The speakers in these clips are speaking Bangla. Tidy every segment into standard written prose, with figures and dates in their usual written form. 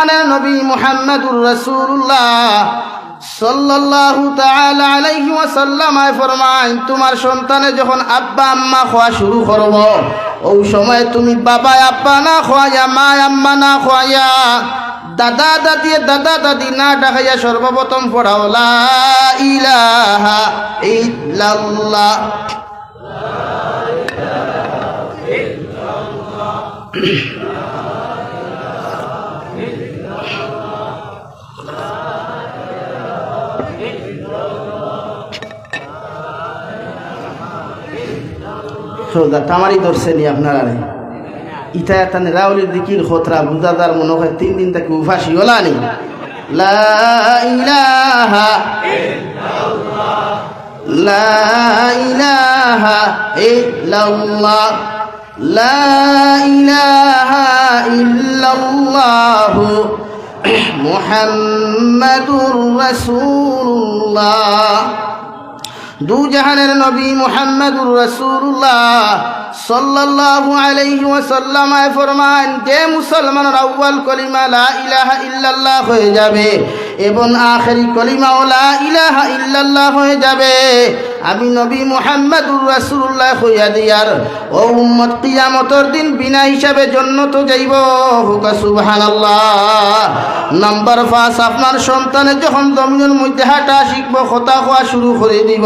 জাহানের নবী মুহাম্মদুর রাসূলুল্লাহ সাল্লাল্লাহু তাআলা আলাইহি ওয়াসাল্লাম ফরমায়, তোমার সন্তানে যখন আব্বা আম্মা খাওয়া শুরু করব, ওই সময় তুমি বাবা আব্বা না খাওয়াইয়া, মা আম্মা না খাওয়াইয়া, দাদা দাদি দাদা দাদি না ডাকাইয়া সর্বপ্রথম পড়াও লা ইলাহা ইল্লাল্লাহ। তামারি ধরছে নি আপনারা ইটা তানে রাউলির দিকির খতরা বুদাদার মনে হয় 3 দিন তাকে উফাসি হলা নি। লা ইলাহা ইল্লাল্লাহ, লা ইলাহা ইল্লাল্লাহ, লা ইলাহা ইল্লাল্লাহ মুহাম্মাদুর রাসূলুল্লাহ। দু জাহানের নবী মুহাম্মদুর রাসূলুল্লাহ সাল্লাল্লাহু আলাইহি ওয়াসাল্লাম ফরমান, যে মুসলমানের আউয়াল কলিমা লা ইলাহা ইল্লাল্লাহ হয়ে যাবে এবং আখেরি কলিমাও লা ইলাহা ইল্লাল্লাহ হয়ে যাবে, আমি নবী মুহাম্মদুর রাসূলুল্লাহ হইয়া দিয়ার ও উম্মত কিয়ামতের দিন বিনা হিসাবে জান্নাতে যাইব। হুকা সুবহানাল্লাহ। নাম্বার 5, আপনার সন্তানের যখন জমিনের মধ্যে হাঁটা শিখব, কথা কোয়া শুরু করে দিব,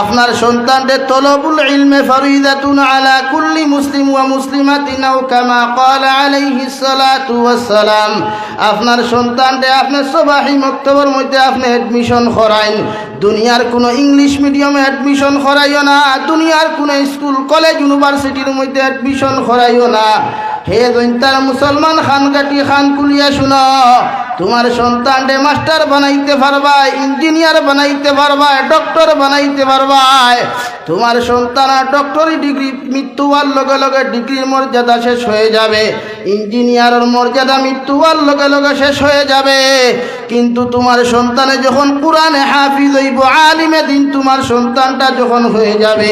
আপনার সন্তানদের তলবুল ইলমে ফরিদাতুন আলা কুল্লি মুসলিম ওয়া মুসলিমাতিন আও কামা ক্বালা আলাইহিস সালাতু ওয়াস সালাম। আপনার সন্তানদের আপনি সবাহি মক্তবের মধ্যে আপনি অ্যাডমিশন করাইন। দুনিয়ার কোনো ইংলিশ মিডিয়ামে অ্যাডমিশন করাইও না, দুনিয়ার কোনো স্কুল কলেজ ইউনিভার্সিটির মধ্যে অ্যাডমিশন করাইও না। হে জৈন্তার মুসলমান খানকাটি খান কুলিয়া শুনো, তোমার সন্তানকে মাস্টার বানাইতে পারবা, ইঞ্জিনিয়ার বানাইতে পারবা, ডক্টর বানাইতে পারবা। তোমার সন্তান ডক্টরি ডিগ্রি মৃত্যু হওয়ার লগে লগে ডিগ্রির মর্যাদা শেষ হয়ে যাবে, ইঞ্জিনিয়ারের মর্যাদা মৃত্যু হওয়ার লগে লগে শেষ হয়ে যাবে। কিন্তু তোমার সন্তানে যখন কোরআনে হাফিজ হইব, আলিমে দিন তোমার সন্তানটা যখন হয়ে যাবে,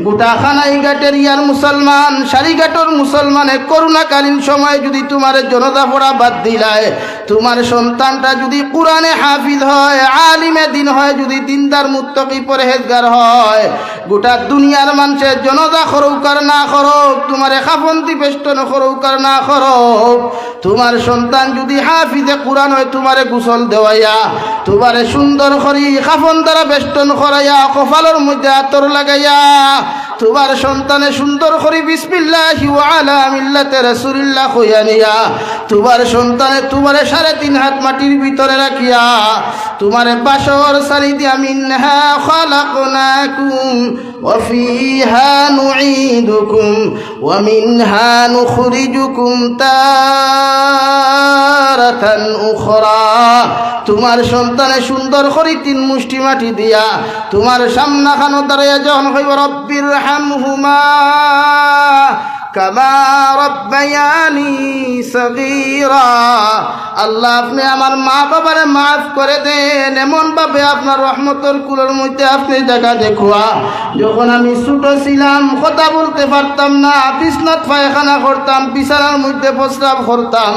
গোটা খানাইঘাটের ইয়ার মুসলমান, সারিঘাটের মুসলমানে করোনাকালীন সময় যদি তোমার জনতা পড়া বাদ দিলায়, তোমার সন্তানটা যদি কোরআনে হাফিজ হয়, আলিমে দিন হয়, যদি দিনদার মুত্তাকি পরহেজগার হয়, গোটা দুনিয়ার মানুষের জনতা খরৌকার না খরক, তোমারে খাফন্তি বেষ্টন খরৌকার না খরক, তোমার সন্তান যদি হাফিজে কোরআন হয়, তোমারে গোসল দেওয়াইয়া, তোমারে সুন্দর করি খাফন দ্বারা বেষ্টন করাইয়া, কপালের মধ্যে আতর লাগাইয়া, তোমার সন্তানে সুন্দর করি বিসমিল্লাহি ওয়া আলা মিল্লাতি রাসূলিল্লাহ কইয়া নিয়া, তোমার সন্তানে তোমারে 3.5 হাত মাটির ভিতরে রাখিয়া, তোমারে বাসর সারি দিয়া মিনহা খালাকনাকুম ওয়া ফিহা নুঈদুকুম ওয়া মিনহা নুখরিজুকুম তারাতান উখরা। তোমার সন্তানে সুন্দর করে 3 মুষ্টি মাটি দিয়া তোমার সামনা খানো দাঁড়াইয়া যখন হইব রব্বির হামহুমা কামা রব্বায়ানি সগীরা, আল্লাহ আপনি আমার মা বাবারে মাফ করে দেন, এমন ভাবে আপনার রহমতের কুলের মধ্যে আপনি জায়গা দেখুয়া, যখন আমি ছোট ছিলাম কথা বলতে পারতাম না, বিছনাত পায়খানা করতাম, বিছানার মধ্যে প্রস্রাব করতাম,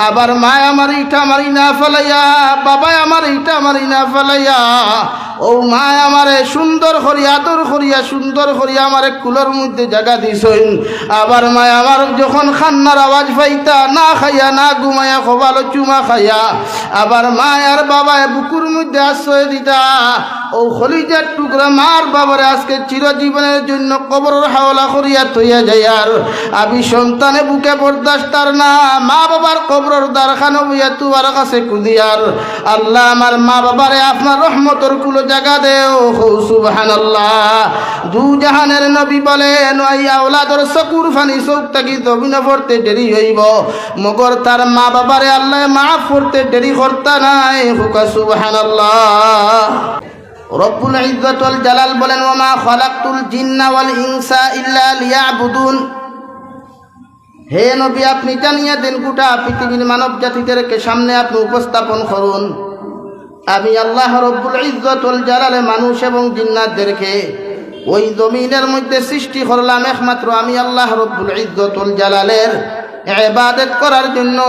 আবার মা আমার ইটা মারি না ফেলাইয়া, বাবা আমার ইটা মারি না ফেলাইয়া, ও মা আমারে সুন্দর করি আদর করিয়া সুন্দর করিয়া আমারে কুলের মধ্যে জায়গা দিছেন। আবার মা আমার যখন খান্নার আওয়াজ পাইতা, না খাইয়া না ঘুমাইয়া খোবালো চুমা খাইয়া, আবার মা আর বাবায় বুকুর মধ্যে আশ্রয় দিতা, ও খলিজার টুকরা মার বাবারে আজকে চিরজীবনের জন্য কবরের হাওলা করিয়া তৈয়া যায়। আর আমি সন্তানে বুকে বরদাস্ত আর না, মা বাবার কবরের দ্বারখানো বইয়া তোমার কাছে কুদিয়ার, আল্লাহ আমার মা বাবারে আপনার রহমতের কুলো জায়গা দেও। সুবহানাল্লাহ। দু জাহানের নবী বলেন, ওই আওলাদর চকুর ফানি চোখ থাকি দবিনা পড়তে দেরি হইব, মগর তার মা বাবারে আল্লাহ মাফ করতে দেরি করতা নাই। হুকা সুবহানাল্লাহ। রব্বুল ইজ্জত ওয়াল জালাল বলেন, ওয়া মা খালাকতুল জিন্না ওয়াল ইনসা ইল্লা লিয়াবুদুন। হে নবী আপনি জানিয়ে দেন, গোটা পৃথিবীর মানব জাতিদেরকে সামনে আপনি উপস্থাপন করুন, আমি আল্লাহ রব্বুল ইজ্জত ওয়াল জালালে মানুষ এবং জিন্নাতদেরকে ওই জমিনের মধ্যে সৃষ্টি করলাম একমাত্র আমি আল্লাহ রব্বুল ইজ্জত ওয়াল জালালের ইবাদত করার জন্য।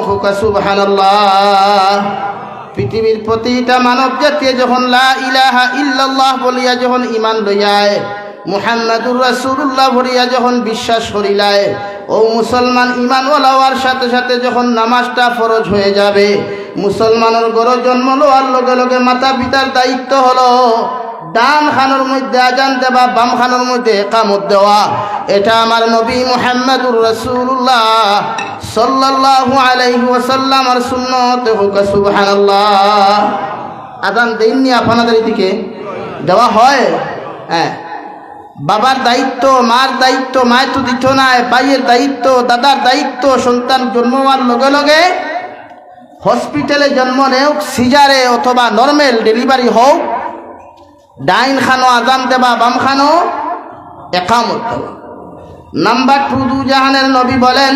হুকা সুবহানাল্লাহ। পৃথিবীর প্রতিটা মানব জাতি যখন লা ইলাহা ইল্লাল্লাহ বলিয়া যখন ঈমান লইয়ায়, মুহাম্মাদুর রাসূলুল্লাহ বলিয়া যখন বিশ্বাস করিলায়, ও মুসলমান ঈমানওয়ালা হওয়ার সাথে সাথে যখন নামাজটা ফরজ হয়ে যাবে, মুসলমানের ঘরে জন্ম লওয়ার লগে লগে মাতা পিতার দায়িত্ব হলো ডান খানোর মধ্যে আজান দেওয়া, বাম খানোর মধ্যে ইকামত দেওয়া। এটা আমার নবী মুহাম্মাদুর রাসূলুল্লাহ সাল্লাল্লাহু আলাইহি ওয়াসাল্লামের সুন্নত। হুকা সুবহানাল্লাহ। আজান দেননি আপনাদের দিকে দেওয়া হয়? হ্যাঁ। বাবার দায়িত্ব, মার দায়িত্ব, মায় তো দিত না, ভাইয়ের দায়িত্ব, দাদার দায়িত্ব। সন্তান জন্ম হওয়ার লগে লগে হসপিটালে জন্ম নেও, সিজারে অথবা নর্মাল ডেলিভারি হোক, ডাইন খানো আজান দেবা, বাম খানো ইকামত দেওয়া। নাম্বার 2, দুজাহানের নবী বলেন,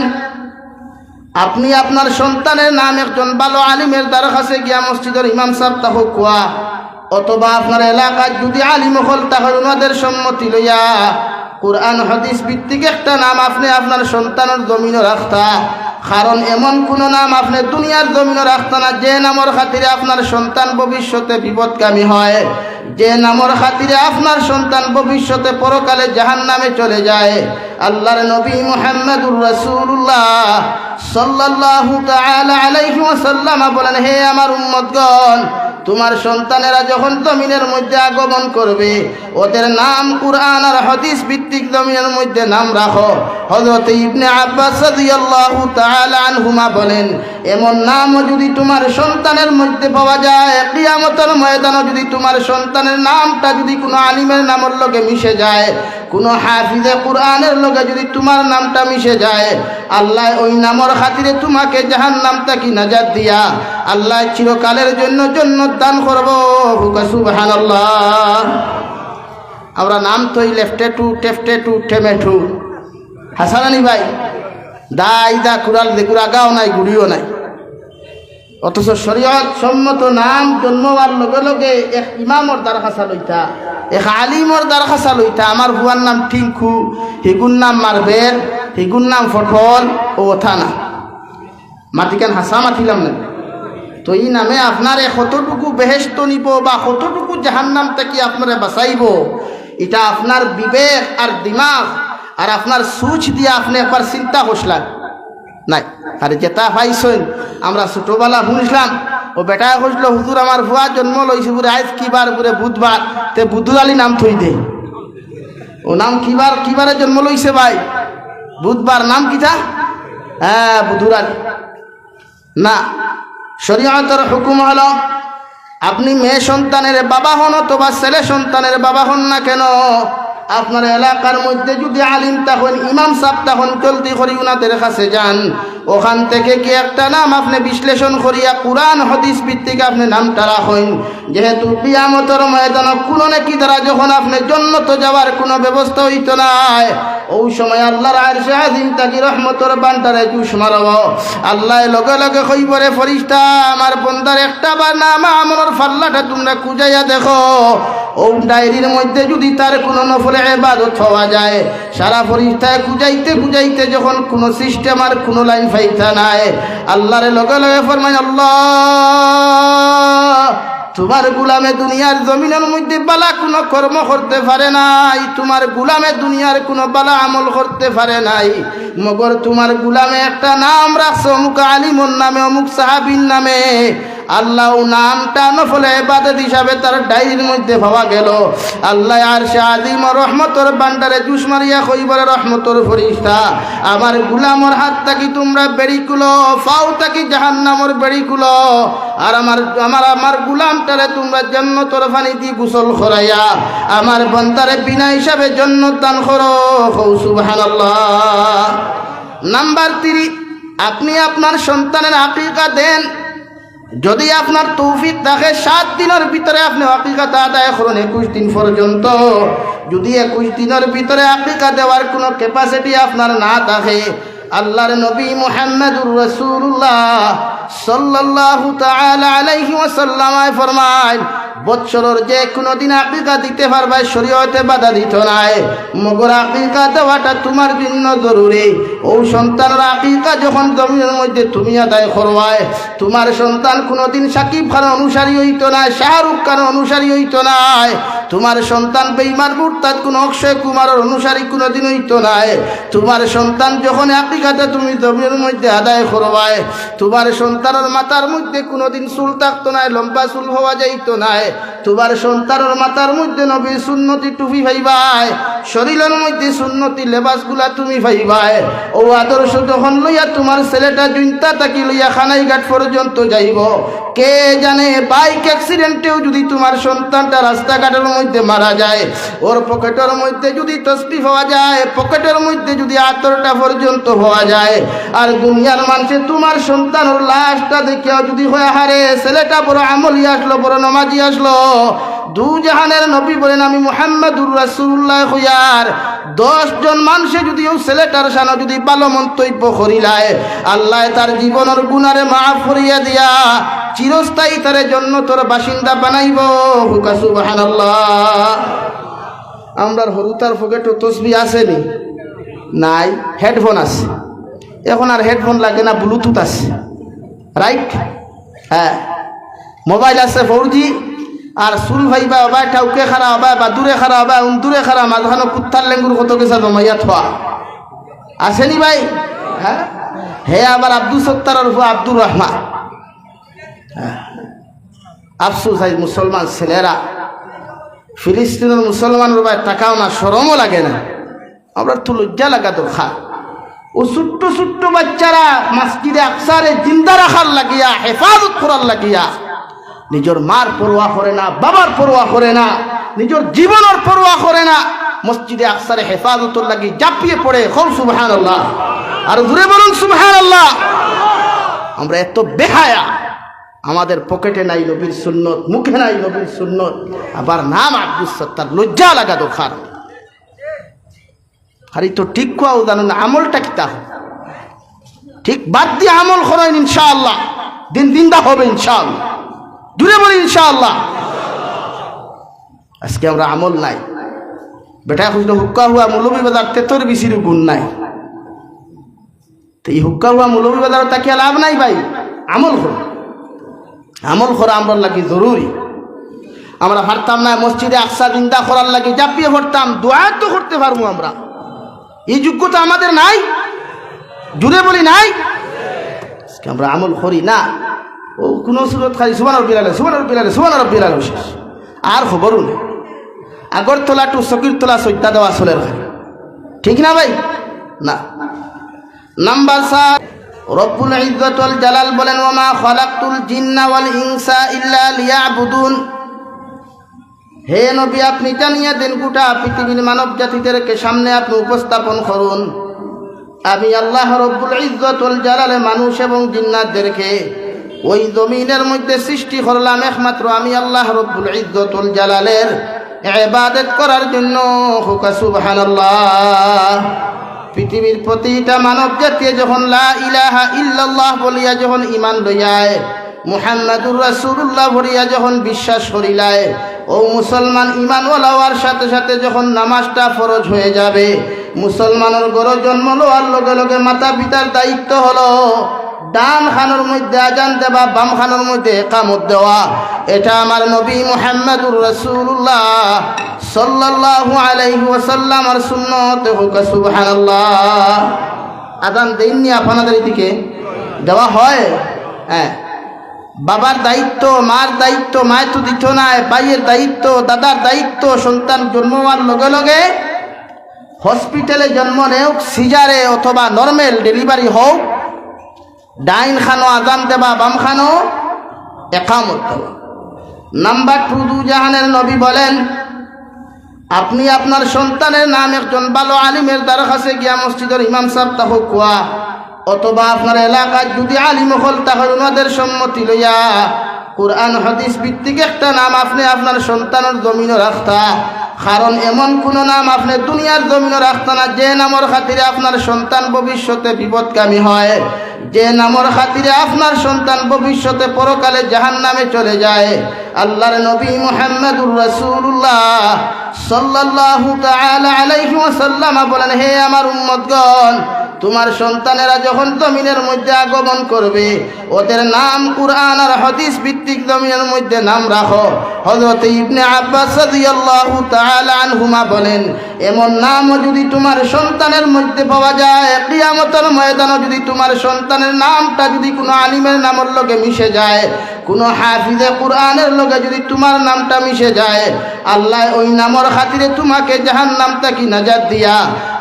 আপনি আপনার সন্তানের নাম একজন ভালো আলিমের দ্বারা কাছে গিয়া মসজিদের ইমাম সাহেব তাহ কোয়া, অথবা আপনার এলাকায় যদি আলিম হল তাহলে ওনাদের সম্মতি লইয়া কোরআন হাদিস ভিত্তিক একটা নাম আপনি আপনার সন্তানের জমিনে রাখতা। কারণ এমন কোনো নাম আপনি দুনিয়ার জমিনে রাখতা না যে নামের খাতিরে আপনার সন্তান ভবিষ্যতে বিপদগামী হয়, যে নামের খাতিরে আপনার সন্তান ভবিষ্যতে পরকালে জাহান্নামে চলে যায়। আল্লাহর নবী মুহাম্মাদুর রাসূলুল্লাহ সাল্লাল্লাহু তাআলা আলাইহি ওয়াসাল্লাম বলেন, হে আমার উম্মতগণ, তোমার সন্তানেরা যখন জমিনের মধ্যে আগমন করবে, ওদের নাম কুরআন আর হাদিস ভিত্তিক জমিনের মধ্যে নাম রাখো। হযরত ইবনে আব্বাস রাদিয়াল্লাহু তাআলা আনহুমা বলেন, এমন নামও যদি তোমার সন্তানের মধ্যে পাওয়া যায়, কিয়ামতের ময়দানে যদি তোমার সন্তানের নামটা যদি কোনো আলিমের নামের লগে মিশে যায়, কোনো হাফিজে কুরআনের লগে যদি তোমার নামটা মিশে যায়, আল্লাহ ওই নামের খাতিরে তোমাকে জাহান্নাম থেকে নাজাত দিয়া আল্লাহ চিরকালের জন্য জান্নাত দান করব। হুকা সুবহানাল্লাহ। আমরা নাম তৈ লেফটে টু, টেফটে টু, টেমে টু, হাসানানি ভাই, দাই দা কুড়াল দে কুড়া গাও নাই, গুড়িও নাই। অথচ শরীয়ত সম্মত নাম জন্ম হওয়ার লগে লগে এক ইমামর দরখাস্ত লইতা, এক আলিমর দরখাস্ত লইতা। আমার বুয়ার নাম টিঙ্কু, হিগুর নাম মারবেল, হিগুর নাম ফটল, ও ওঠা না মাটিকান হাসা মাতিলাম না। তো এই নামে আপনারে কতটুকু বেহেশত নিব বা কতটুকু জাহান্নাম থেকে আপনারে বাঁচাইব, এটা আপনার বিবেক আর দিমাগ আর আপনার সুচ দিয়ে আপনি একবার চিন্তা করছিলেন নাই? আরে যেটা পাইছেন, আমরা ছোটবেলা শুনছিলাম, ও বেটায় কইছিল, হুজুর আমার ভুয়া জন্ম লইছে পুরে আজ কিবার পুরে বুধবার, তে বুধুর আলী নাম থই দে। ও নাম কিবারে জন্ম লইছে ভাই? বুধবার। নাম কিটা? হ্যাঁ, বুধুর আলী না। শরীয়তের হুকুম হলো, আপনি মেয়ে সন্তানের বাবা হন অথবা ছেলে সন্তানের বাবা হন না কেন, আপনার এলাকার মধ্যে যদি আলিম তখন ইমাম সাহেব তখন জলদি করি উনাদের কাছে যান। ওখান থেকে কি একটা নাম আপনি বিশ্লেষণ করিয়া কুরআন হাদিস ভিত্তিক আপনি নামটা রাখেন। যেহেতু কিয়ামতের ময়দানে কোনো নাকি দ্বারা যখন আপনি জান্নাত যাওয়ার কোনো ব্যবস্থা হইত নাই, ওই সময় আল্লাহর আরশে আজিম তাকি রহমতের বান্দারে জুস মারব। আল্লাহ লগে লগে কইবরে, ফেরেশতা আমার বান্দার একটা বার নাম আমলের ফাল্লাটা তোমরা খুঁজাইয়া দেখো, ও ডায়েরির মধ্যে যদি তার কোনো নফলে ইবাদত হওয়া যায়, সারা ফেরেশতায় খুঁজাইতে খুঁজাইতে যখন কোনো সিস্টেম আর কোনো লাইন পাইতা নাই, আল্লাহরে লগে লগে ফরমায়, আল্লাহ তোমার গুলামে দুনিয়ার জমিনের মধ্যে বালা কোনো কর্ম করতে পারে নাই, তোমার গুলামে দুনিয়ার কোনো বালা আমল করতে পারে নাই, মগর তোমার গুলামে একটা নাম রাখছো অমুক আলিমর নামে, অমুক সাহাবীর নামে। আল্লাহ নামটা নফলে ইবাদত হিসাবে তার ডায়েরির মধ্যে পাওয়া গেল। আল্লাহ আরশে আজিম রহমতের বান্দারে জুস মারিয়া কইবরে, রহমতের ফেরেশতা আমার গুলামর হাত থাকি তোমরা বেড়ি খুলো, পাও থাকি জাহান্নামের বেড়ি খুলো, আর আমার গুলামটারে তোমরা জান্নাতের পানি দিয়ে গোসল করাইয়া আমার বান্দারে বিনা হিসাবে জান্নাত দান করো। সুবহানাল্লাহ। নাম্বার 3, আপনি আপনার সন্তানের আকিকা দেন। যদি আপনার তৌফিক থাকে 7 দিনের ভিতরে আপনি আকিকাটা আদায় করুন, 21 দিন পর্যন্ত। যদি 21 দিনের ভিতরে আকিকা দেওয়ার কোনো ক্যাপাসিটি আপনার না থাকে, আল্লাহর নবী মুহাম্মাদুর রাসূলুল্লাহ সাল্লাল্লাহু তাআলা আলাইহি ওয়াসাল্লাম ফরমায়, বৎসরের যে কোনো দিন আকিকা দিতে পারবে, শরীয়তে বাধা দিত নাই। মগর আকিকা দেওয়াটা তোমার জন্য জরুরি। ও সন্তানের আকিকা যখন জমিনের মধ্যে তুমি আদায় করবাই, তোমার সন্তান কোনোদিন সাকিব খান অনুসারী হইতো না, শাহরুখ খান অনুসারী হইতো না। তোমার সন্তান বেঈমান মুরতাদ কোন অক্ষয় কুমারের অনুসারী কোনোদিন হইতো না। তোমার সন্তান যখন আকিকাটা তুমি জমিনের মধ্যে আদায় করবাই, তোমার সন্তানের মাথার মধ্যে কোনোদিন চুল থাকতো না, লম্বা চুল হওয়া যাইতো না। তোমার সন্তানের মাথার মধ্যে নবীর সুন্নতি টুপি পাইবাই, শরীরের মধ্যে সুন্নতি লেবাসগুলা তুমি পাইবাই। ও আদর্শ যখন লইয়া তোমার ছেলেটা জুনতা তাকি লইয়া খানাইঘাট পর্যন্ত যাইব, কে জানে বাইক অ্যাক্সিডেন্টেও যদি তোমার সন্তানটা রাস্তাঘাটের মধ্যে মারা যায়, ওর পকেটের মধ্যে যদি তসবি হওয়া যায়, পকেটের মধ্যে যদি আতরটা পর্যন্ত হওয়া যায়, আর দুনিয়ার মানুষে তোমার সন্তানের লাশটা দেখিয়া যদি হয়ে হারে ছেলেটা বড় আমলি আসলো, বড় নামাজি আসলো, দু জাহানের নবী বলেন আমি মুহাম্মাদুর রাসূলুল্লাহ হইয়ার 10 জন মানুষে যদি ও ছেলেটার সানা যদি ভালো মন্তব্য করিলায়, আল্লাহ তার জীবনের গুনারে মাফ করিয়া দিয়া চিরস্থায়ী তার জন্য তোর বাসিন্দা বানাইব। হুকা সুবহানাল্লাহ। আমরার হরুতার পকেটে তসবি আসেনি নাই, হেডফোন আছে। এখন আর হেডফোন লাগে না, ব্লুটুথ আছে, রাইট? হ্যাঁ, মোবাইল আছে 4G, আর চুল ভাইবা হবা, টাউকে খারা হবা, বা দূরে খারা হবা, দূরে খারা মাঝখানে কুত্তার লেঙ্গুর কত কিছু জমাইয়া থোয়া আসেনি ভাই? হ্যাঁ, হে আবার আব্দুল সত্তারের উপর আব্দুর রহমান। আফসোস আজ মুসলমান ছেলেরা ফিলিস্তিনের মুসলমানের ভাই টাকাও না, শরমও লাগে না। আমরা তো লজ্জা লাগা দরকার। ও ছোট্ট ছোট্ট বাচ্চারা মসজিদে আকসারে জিন্দা রাখার লাগিয়া, হেফাজত করার লাগিয়া নিজের মার পরোয়া করে না, বাবার পরোয়া করে না, নিজের জীবনের পরোয়া করে না, মসজিদে আকসারে হেফাজতের লাগি জাপিয়ে পড়ে। খল সুবহানাল্লাহ, আর জোরে বলুন সুবহানাল্লাহ। আমরা এত বেহায়া, আমাদের পকেটে নাই নবীর সুন্নত, মুখে নাই নবীর সুন্নত, আবার নাম আব্দুস সত্তার। লজ্জা লাগা দরকার। আরে তো ঠিক কোয়াও জানেন না, আমলটা কিতা ঠিক বাদ দিয়ে আমল করেন, ইনশাআল্লাহ দিন দিনদা হবে ইনশাআল্লাহ। জুড়ে বলি ইনশাআল্লাহ। আজকে আমরা আমল নাই। বেটা খুঁজলে হুক্কা হুয়া মৌলবী বাজার তেতর বেশির গুণ নাই। তো এই হুক্কা হুয়া মৌলবী বাজার তাকিয়া লাভ নাই ভাই। আমল করো, আমল করা আমরা লাগি জরুরি। আমরা পারতাম না মসজিদে আকসা জিন্দা করার লাগি জাপিয়ে পড়তাম, দোয়া তো করতে পারবো আমরা, এই যোগ্যতা আমাদের নাই। জুড়ে বলি নাই। আমরা আমল করি না। ও কোনো সুরত খালি সুবহান রাব্বিল আলা, সুবহান রাব্বিল আলা, সুবহান রাব্বিল আলা শেষ, আর খবরও নেই। আগরতলা টু সকিরতলা সৈতা দেওয়া চলে রাখে, ঠিক না ভাই? না। নাম্বার 7, রব্বুল ইজ্জত ওয়াল জালাল বলেন ওয়ামা খালাকতুল জিন্না ওয়াল ইনসা ইল্লা লিয়াবুদুন। হে নবী, আপনি জানিয়ে দেন গোটা পৃথিবীর মানব জাতিদেরকে সামনে আপনি উপস্থাপন করুন, আমি আল্লাহ রব্বুল ইজ্জত ওয়াল জালালে মানুষ এবং জিন্নাতদেরকে ওই জমিনের মধ্যে সৃষ্টি করলাম একমাত্র আমি আল্লাহ রব্বুল ইজ্জত ওয়াল জালালের ইবাদত করার জন্য। হুকা সুবহানাল্লাহ। পৃথিবীর প্রতিটা মানব জাতি যখন লা ইলাহা ইল্লাল্লাহ বলিয়া যখন ঈমান লইয়ায়, মুহাম্মাদুর রাসূলুল্লাহ বলিয়া যখন বিশ্বাস করিলায়, ও মুসলমান ঈমানওয়ালা হওয়ার সাথে সাথে যখন নামাজটা ফরজ হয়ে যাবে, মুসলমানের ঘরে জন্ম লওয়ার লগে লগে মাতা পিতার দায়িত্ব হলো ডান খানের মধ্যে আজান দেওয়া, বাম খানের মধ্যে ইকামত দেওয়া। এটা আমার নবী মুহাম্মাদুর রাসূলুল্লাহ সাল্লাল্লাহু আলাইহি ওয়াসাল্লামের সুন্নত। হুকা সুবহানাল্লাহ। আজান দেননি আপনাদের এদিকে? দেওয়া হয়। হ্যাঁ, বাবার দায়িত্ব, মার দায়িত্ব, মায় তো দিত না, ভাইয়ের দায়িত্ব, দাদার দায়িত্ব। সন্তান জন্ম হওয়ার লগে লগে হসপিটালে জন্ম নেওক, সিজারে অথবা নর্মাল ডেলিভারি হোক, ডাইন খানো আজান দেবা, বাম খানো ইকামত দেওয়া। নাম্বার 2, দু জাহানের নবী বলেন আপনি আপনার সন্তানের নাম একজন ভালো আলিমের দ্বারা কাছে গিয়া মসজিদের ইমাম সাহেব তাহু কোয়া, অথবা আপনার এলাকায় যদি আলিম হল তাহলে ওনাদের সম্মতি লইয়া কোরআন হাদিস ভিত্তিক একটা নাম আপনি আপনার সন্তানের জমিনে রাখতা। কারণ এমন কোন নাম আপনি দুনিয়ার জমিনে রাখতা না যে নামের খাতিরে আপনার সন্তান ভবিষ্যতে বিপদগামী হয়, যে নামের খাতিরে আপনার সন্তান ভবিষ্যতে পরকালে জাহান্নামে চলে যায়। আল্লাহর নবী মুহাম্মদুর রাসূলুল্লাহ সাল্লাল্লাহু তাআলা আলাইহি ওয়াসাল্লাম বলেন, হে আমার উম্মতগণ, তোমার সন্তানেরা যখন জমিনের মধ্যে আগমন করবে, ওদের নাম কুরআন আর হাদিস ভিত্তিক জমিনের মধ্যে নাম রাখো। হযরত ইবনে আব্বাস রাদিয়াল্লাহু তাআলা আনহুমা বলেন, এমন নামও যদি তোমার সন্তানের মধ্যে পাওয়া যায়, কিয়ামতের ময়দানে যদি তোমার সন্তানের নামটা যদি কোনো আলিমের নামের লগে মিশে যায়, কোনো হাফিজে কুরআনের লগে যদি তোমার নামটা মিশে যায়, আল্লাহ ওই নামের খাতিরে তোমাকে জাহান্নাম থেকে নাজাত দিয়া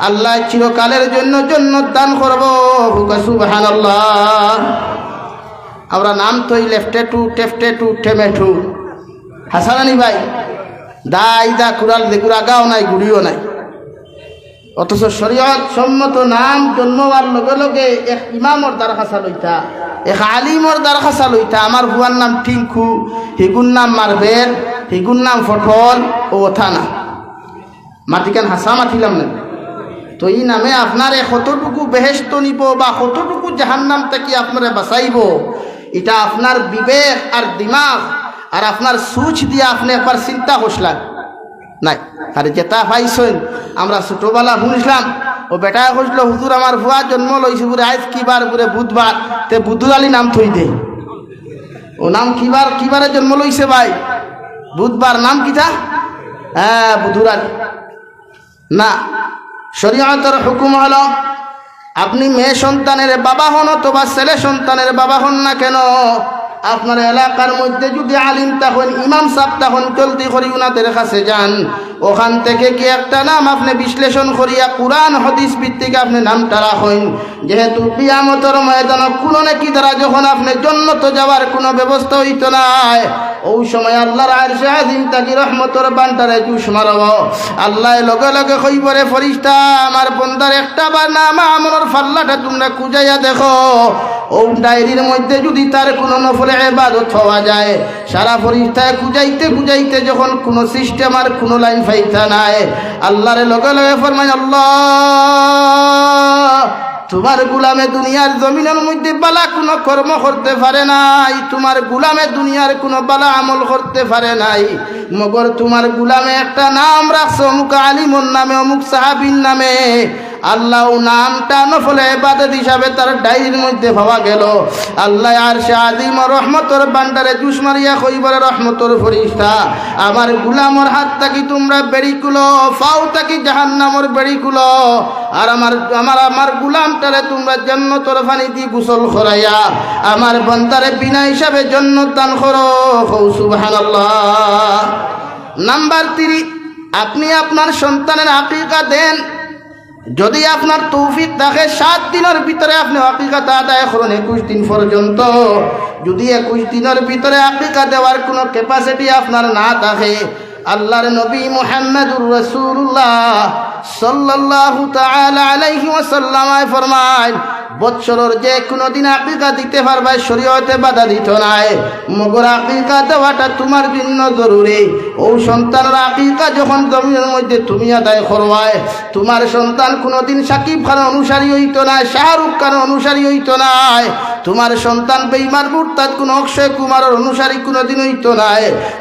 আল্লাহ চিরকালের জন্য জান্নাত দান করব। সুবহানাল্লাহ। আমরা নাম তৈ লেফটে টু টেফটে টু টেমেটু হাসানানি ভাই, দাই দা কুড়াল দেখুর আগাও নাই গুড়িও নাই, অথচ শরীয়ত সম্মত নাম জন্মবার লগে লগে এক ইমামর দরখাস্ত লইতা, এক আলিমর দরখাস্ত লইতা। আমার বুয়ার নাম টিঙ্কু, হিগুর নাম মারবের, হিগুর নাম ফটল, ও ওঠা না মাটিকান হাসা মাতিলাম না। তো এই নামে আপনারে কতটুকু বেহেশত নিব বা কতটুকু জাহান্নাম থেকে আপনারে বাঁচাইব, এটা আপনার বিবেক আর দিমাগ আর আপনার সুচ দিয়ে আপনি একবার চিন্তা করছিলেন নাই। আর যেটা পাইছেন আমরা ছোটবেলা শুনছিলাম, ও বেটা কইছিল, হুজুর আমার ভুয়া জন্ম লইছে বুড়ে, আজ কিবার বুড়ে বুধবার, তে বুধুর আলী নাম থই দে। ও নাম কিবারে জন্ম লইছে ভাই? বুধবার। নাম কিটা? হ্যাঁ, বুধুর আলী না। শরীয়তের হুকুম হলো, আপনি মেয়ে সন্তানের বাবা হন অথবা ছেলে সন্তানের বাবা হন না কেন, আপনার এলাকার মধ্যে যদি আলিম তখন ইমাম সাহেব তখন জলদি করি উনাদের কাছে যান, ওখান থেকে কি একটা নাম আপনি বিশ্লেষণ করিয়া কুরআন হাদিস ভিত্তিক আপনি নামটা রাখেন। যেহেতু কিয়ামতের ময়দানে কোনো নাকি দ্বারা যখন আপনি জান্নাতে যাওয়ার কোনো ব্যবস্থা হইতো না, ওই সময় আল্লাহর আরশে আজিম তাকি রহমতের বান্দারে জুস মারব। আল্লাহ লগে লগে কইবরে, ফেরেশতা আমার বান্দার একটা বার নাম আমলের ফাল্লাটা তোমরা খুঁজাইয়া দেখো, ও ডায়েরির মধ্যে যদি তার কোনো নফল ইবাদত হওয়া যায়, সারা ফেরেশতায় খুঁজাইতে খুঁজাইতে যখন কোনো সিস্টেম আর কোনো লাইন পাইতা নাই, আল্লাহর লগে লগে ফরমায়, আল্লাহ তোমার গুলামে দুনিয়ার জমিনের মধ্যে বালা কোনো কর্ম করতে পারে নাই, তোমার গুলামে দুনিয়ার কোনো বালা আমল করতে পারে নাই, মগর তোমার গুলামে একটা নাম রাখছো অমুক আলিমর নামে, অমুক সাহাবীর নামে। আল্লাহ নামটা নফল ইবাদত হিসাবে তার ডায়েরির মধ্যে পাওয়া গেল। আল্লাহ আরশে আজিম রহমতের বান্দারে জুস মারিয়া কইবরে, রহমতের ফেরেশতা আমার গুলামর হাত থাকি তোমরা বেড়ি কুলো, ফাও থাকি জাহান্নামের বেড়ি কুলো, আর আমার গুলামটারে তোমরা জান্নাতের পানি দিয়ে গোসল করাইয়া আমার বান্দারে বিনা হিসাবে জান্নাত দান করো। সুবহানাল্লাহ। নাম্বার 3, আপনি আপনার সন্তানের আকিকা দেন। যদি আপনার তৌফিক থাকে 7 দিনের ভিতরে আপনি আকিকাটা আদায় করুন 21 দিন পর্যন্ত। যদি 21 দিনের ভিতরে আকিকা দেওয়ার কোনো ক্যাপাসিটি আপনার না থাকে, আল্লাহর নবী মুহাম্মদুর রাসূলুল্লাহ সাল্লাল্লাহু তাআলা আলাইহি ওয়াসাল্লাম ফরমায়, বৎসরের যে কোনো দিন আকিকা দিতে পারবে, শরীয়তে বাধা দিত নাই, মগর আকিকা দেওয়াটা তোমার জন্য জরুরি। ও সন্তানের আকিকা যখন জমিনের মধ্যে তুমি আদায় করবায়, তোমার সন্তান কোনোদিন সাকিব খানের অনুসারী হইতো না, শাহরুখ খানের অনুসারী হইতো না, তোমার সন্তান বেঈমান মুরতাদ কোন অক্ষয় কুমারের অনুসারী কোনোদিন হইতো না।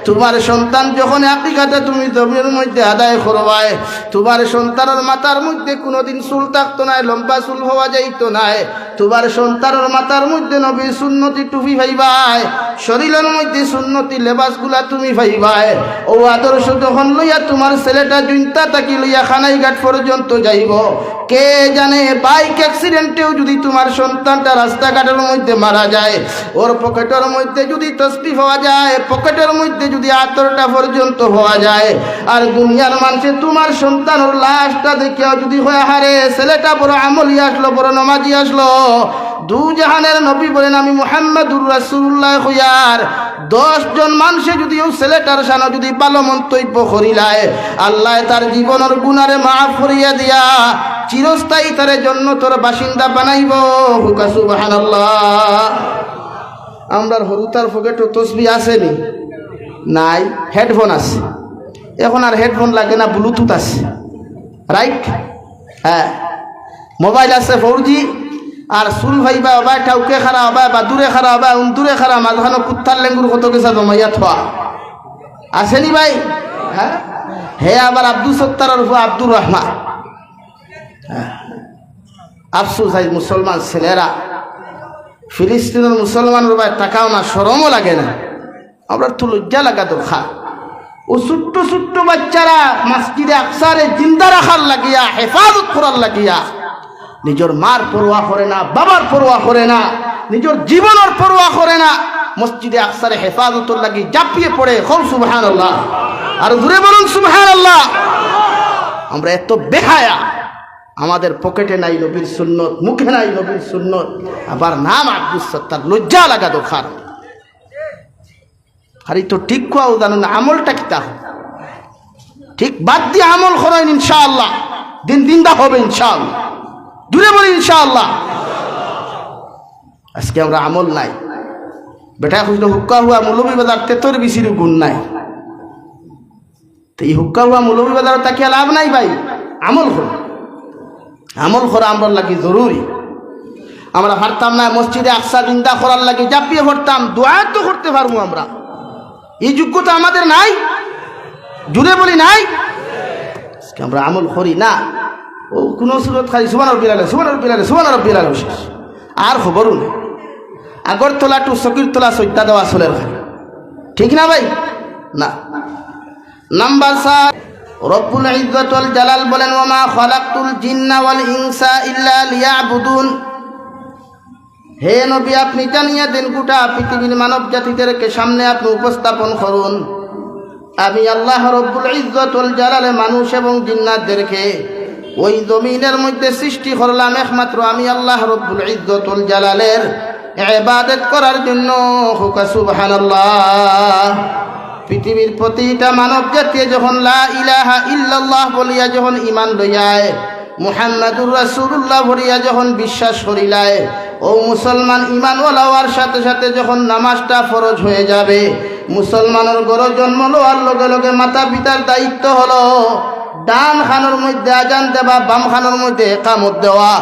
তোমার সন্তান যখন আকিকাটা তুমি জমিনের মধ্যে আদায় করবায়, তোমার সন্তানের মাথার মধ্যে কোনোদিন চুল থাকতো না, লম্বা চুল হওয়া যাইতো না। তোমার সন্তানের মাথার মধ্যে নবীর সুন্নতি টুপি ভাইবাই, শরীরের মধ্যে সুন্নতি লেবাসগুলা তুমি ভাইবাই। ও আদর্শ যখন লইয়া তোমার ছেলেটা জুনতা তাকি লইয়া খানাইঘাট পর্যন্ত যাইব, কে জানে বাইক অ্যাক্সিডেন্টেও যদি তোমার সন্তানটা রাস্তাঘাটের মধ্যে মারা যায়, ওর পকেটের মধ্যে যদি তসবিহ হওয়া যায়, পকেটের মধ্যে যদি আতরটা পর্যন্ত হওয়া যায়, আর দুনিয়ার মানুষে তোমার সন্তানের লাশটা দেখে যদি হয় হারে ছেলেটা বড় আমলি আসলো, বড় নামাজি আসলো, দু জাহানের নবী বলেন আমি মুহাম্মদুর রাসূলুল্লাহ হইয়ার 10 জন মানুষে যদি ও ছেলেটার সামনে যদি ভালো মন্তব্য করিলায়, আল্লাহ তার জীবনের গুনারে মাফ করিয়া দিয়া চিরস্থায়ী তারে জান্নাতের বাসিন্দা বানাইব। হুকা সুবহানাল্লাহ। আমরার হরুতার পকেটে তসবিহ আসেনি? নাই। হেডফোন আছে, এখন আর হেডফোন লাগে না, ব্লুটুথ আছে, রাইট? হ্যাঁ, মোবাইল আছে 4G, আর চুল ভাইবা অবাই ঠাউকে খারা অবাই বা দূরে খারা অবাই দূরে খারা মাঝখানে কুত্তার লেঙ্গুর কত গেছা জমাইয়া থোয়া। আসেনি ভাই? হ্যাঁ, হে আবার আব্দুল সত্তার আব্দুর রহমান। আফসোস আজ মুসলমান ছেলেরা ফিলিস্তিনের মুসলমানের ভাই তাকাও না, শরমও লাগে না। আমরা তো লজ্জা লাগা দরকার। ও ছোট্ট ছোট্ট বাচ্চারা মসজিদে আকসারে জিন্দা রাখার লাগিয়া, হেফাজত করার লাগিয়া নিজের মার পরোয়া করে না, বাবার পরোয়া করে না, নিজের জীবনের পরোয়া করে না, মসজিদে আকসারে হেফাজতের লাগি জাপিয়ে পড়ে। খুব সুবহানাল্লাহ, আর জোরে বলুন সুবহানাল্লাহ। আমরা এত বেহায়া, আমাদের পকেটে নাই নবীর সুন্নত, মুখে নাই নবীর সুন্নত, আবার নাম আব্দুল সত্তার। লজ্জা লাগা দরকার। আরে তো ঠিক কোয়াও জানো না, আমলটা কি তা ঠিক বাদ দিয়ে আমল করেন, ইনশাআল্লাহ দিন দিনটা হবে ইনশাআল্লাহ। দূরে বলি ইনশাআল্লাহ। আজকে আমরা আমল নাই। বেটা খুঁজলো হুক্কা হুয়া মৌলভী বাজার তেতর বেশির গুণ নাই। তো এই হুক্কা হুয়া মৌলভী বাজার তাকিয়ে লাভ নাই ভাই। আমল করো, আমল করা আমরা লাগি জরুরি। আমরা পারতাম না মসজিদে আকসা জিন্দা করার লাগে জাপিয়ে পড়তাম, দোয়া তো করতে পারবো আমরা, এই যোগ্যতা আমাদের নাই। জুড়ে বলি নাই। আমরা আমল করি না। ও কোনো সুরত খালি সুবহানাল বিলালে সুবহানাল বিলালে সুবহানাল বিলালে শেষ, আর খবরও নেই। আগরতলা টু সকিরতলা সৈত্যা দেওয়া চলের খালি, ঠিক না ভাই? না। নাম্বার 7, রব্বুল ইজ্জত ওয়াল জালাল বলেন, ওয়া মা খালাকতুল জিন্না ওয়াল ইনসা ইল্লা লিয়াবুদুন। হে নবী, আপনি জানিয়ে দেন গোটা পৃথিবীর মানব জাতিদেরকে সামনে আপনি উপস্থাপন করুন, আমি আল্লাহ রব্বুল ইজ্জত ওয়াল জালালে মানুষ এবং জিন্নাতদেরকে ওই জমিনের মধ্যে সৃষ্টি করলাম একমাত্র আমি আল্লাহ রব্বুল ইজ্জত ওয়াল জালালের ইবাদত করার জন্য। হুকা সুবহানাল্লাহ। পৃথিবীর প্রতিটা মানব জাতি যখন লা ইলাহা ইল্লাল্লাহ বলিয়া যখন ঈমান লইয়ায়, মুহাম্মাদুর রাসূলুল্লাহ বলিয়া যখন বিশ্বাস করিলায়, ও মুসলমান ঈমানওয়ালা হওয়ার সাথে সাথে যখন নামাজটা ফরজ হয়ে যাবে, মুসলমানের ঘরে জন্ম লওয়ার লগে লগে মাতা পিতার দায়িত্ব হলো ডান খানোর মধ্যে আজান দেওয়া, বাম খানোর মধ্যে ইকামত দেওয়া।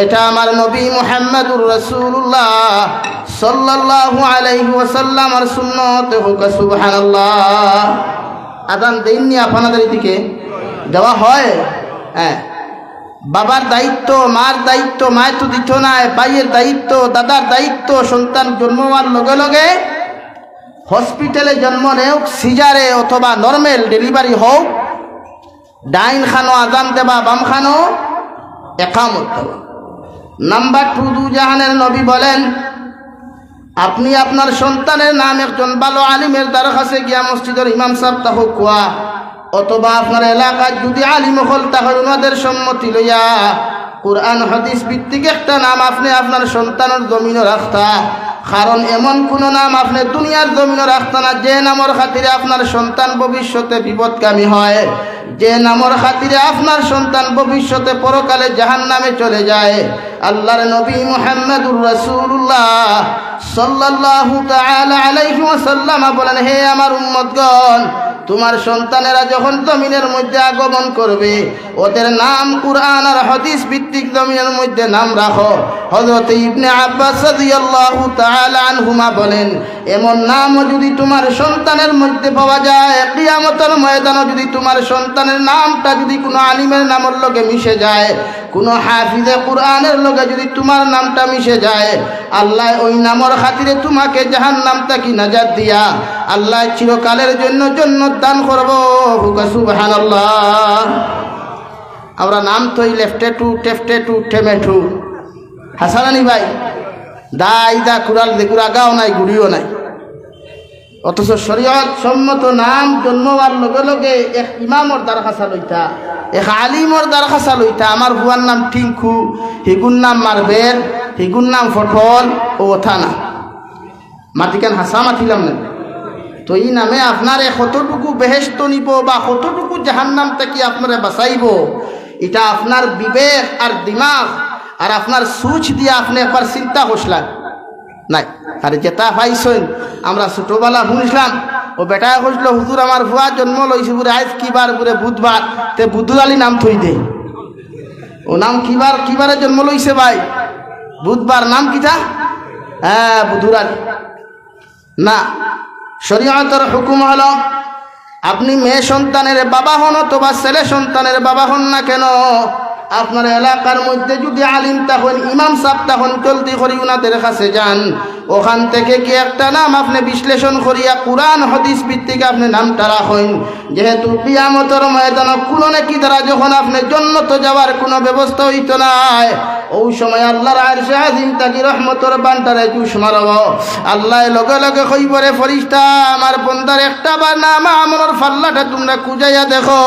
এটা আমার নবী মুহাম্মাদুর রাসূলুল্লাহ সাল্লাল্লাহু আলাইহি ওয়াসাল্লামের সুন্নত। হুকা সুবহানাল্লাহ। আজান দেননি আপনাদের দিকে দেওয়া হয়? হ্যাঁ। বাবার দায়িত্ব, মার দায়িত্ব, মায় তো দিত না, ভাইয়ের দায়িত্ব, দাদার দায়িত্ব। সন্তান জন্ম হওয়ার লগে লগে হসপিটালে জন্ম নেও, সিজারে অথবা নর্মাল ডেলিভারি হোক, ডাইন খানো আজান দেবা, বাম খানো ইকামত দেওয়া। নাম্বার 2, দুজাহানের নবী বলেন, আপনি আপনার সন্তানের নাম একজন ভালো আলিমের দ্বারা কাছে গিয়া মসজিদের ইমাম সাহেব তাহ কোয়া, অথবা আপনার এলাকায় যদি আলিম হল তাহলে ওনাদের সম্মতি লইয়া কোরআন হাদিস ভিত্তিক একটা নাম আপনি আপনার সন্তানের জমিনে রাখতা। কারণ এমন কোনো নাম আপনি দুনিয়ার জমিনে রাখতা না যে নামের খাতিরে আপনার সন্তান ভবিষ্যতে বিপদগামী হয়, যে নামের খাতিরে আপনার সন্তান ভবিষ্যতে পরকালে জাহান্নামে চলে যায়। আল্লাহর নবী মুহাম্মদুর রাসূলুল্লাহ সাল্লাল্লাহু তাআলা আলাইহি ওয়াসাল্লাম বলেন, হে আমার উম্মতগণ, তোমার সন্তানেরা যখন জমিনের মধ্যে আগমন করবে, ওদের নাম কুরআন আর হাদিস ভিত্তিক জমিনের মধ্যে নাম রাখো। হযরত ইবনে আব্বাস রাদিয়াল্লাহু তাআলা আনহুমা বলেন, এমন নামও যদি তোমার সন্তানের মধ্যে পাওয়া যায়, কিয়ামতের ময়দানে যদি তোমার সন্তানের নামটা যদি কোনো আলিমের নামের লগে মিশে যায়, কোনো হাফিজে কুরআনের লগে যদি তোমার নামটা মিশে যায়, আল্লাহ ওই নামের খাতিরে তোমাকে জাহান্নাম থেকে নাজাত দিয়া আল্লাহ চিরকালের জন্য জান্নাত দান করব। হুকা সুবহানাল্লাহ। আমরা নাম থই লেফটে টু, টেফটে টু, ঠেমে টু। হাসানানি ভাই, দাই দা কুরাল দেখুরা গাও নাই, গুড়িও নাই। অথচ শরীয়ত সম্মত নাম জন্মবার লগে লগে এক ইমামর দরখাস্ত লইতা, এক আলিমর দরখাস্ত লইতা। আমার বুয়ার নাম টিঙ্কু, হিগুর নাম মারবেল, হিগুর নাম ফটল, ও ওঠা না মাটিকান হাসা মাতিলাম না। তো এই নামে আপনারে কতটুকু বেহেশত নিব বা কতটুকু জাহান্নাম থেকে আপনারে বাঁচাইব, এটা আপনার বিবেক আর দিমাগ আর আপনার সুচ দিয়ে আপনি একবার চিন্তা করছিলেন নাই? আর যেটা পাইছেন আমরা ছোটবেলা শুনছিলাম, ও বেটায় খুঁজলো, হুজুর আমার ভুয়া জন্ম লইছে বুড়ে, আজ কিবার বুড়ে বুধবার, তে বুধুর আলী নাম থই দে। ও নাম কিবার, কিবারে জন্ম লইছে ভাই? বুধবার। নাম কিটা? হ্যাঁ, বুধুর আলী। না, শরীয়তের হুকুম হলো আপনি মেয়ে সন্তানের বাবা হন অথবা ছেলে সন্তানের বাবা হন না কেন, আপনার এলাকার মধ্যে যদি আলিম তখন ইমাম সাহেব তখন চলতি করি উনাদের কাছে যান, ওখান থেকে কি একটা নাম আপনি বিশ্লেষণ করিয়া কুরআন হাদিস ভিত্তিক আপনি নামটা রাখেন। যেহেতু কিয়ামতের ময়দানে কোনো নাকি দ্বারা যখন আপনি জান্নাত যাওয়ার কোনো ব্যবস্থা হইত নাই, ওই সময় আল্লাহর আরশে আজিম তাকি রহমতের বান্দারে জুস মারব। আল্লাহ লগে লগে কইবরে ফেরেশতা আমার বান্দার একটা বার নাম আমলের ফাল্লাটা তোমরা খুঁজাইয়া দেখো,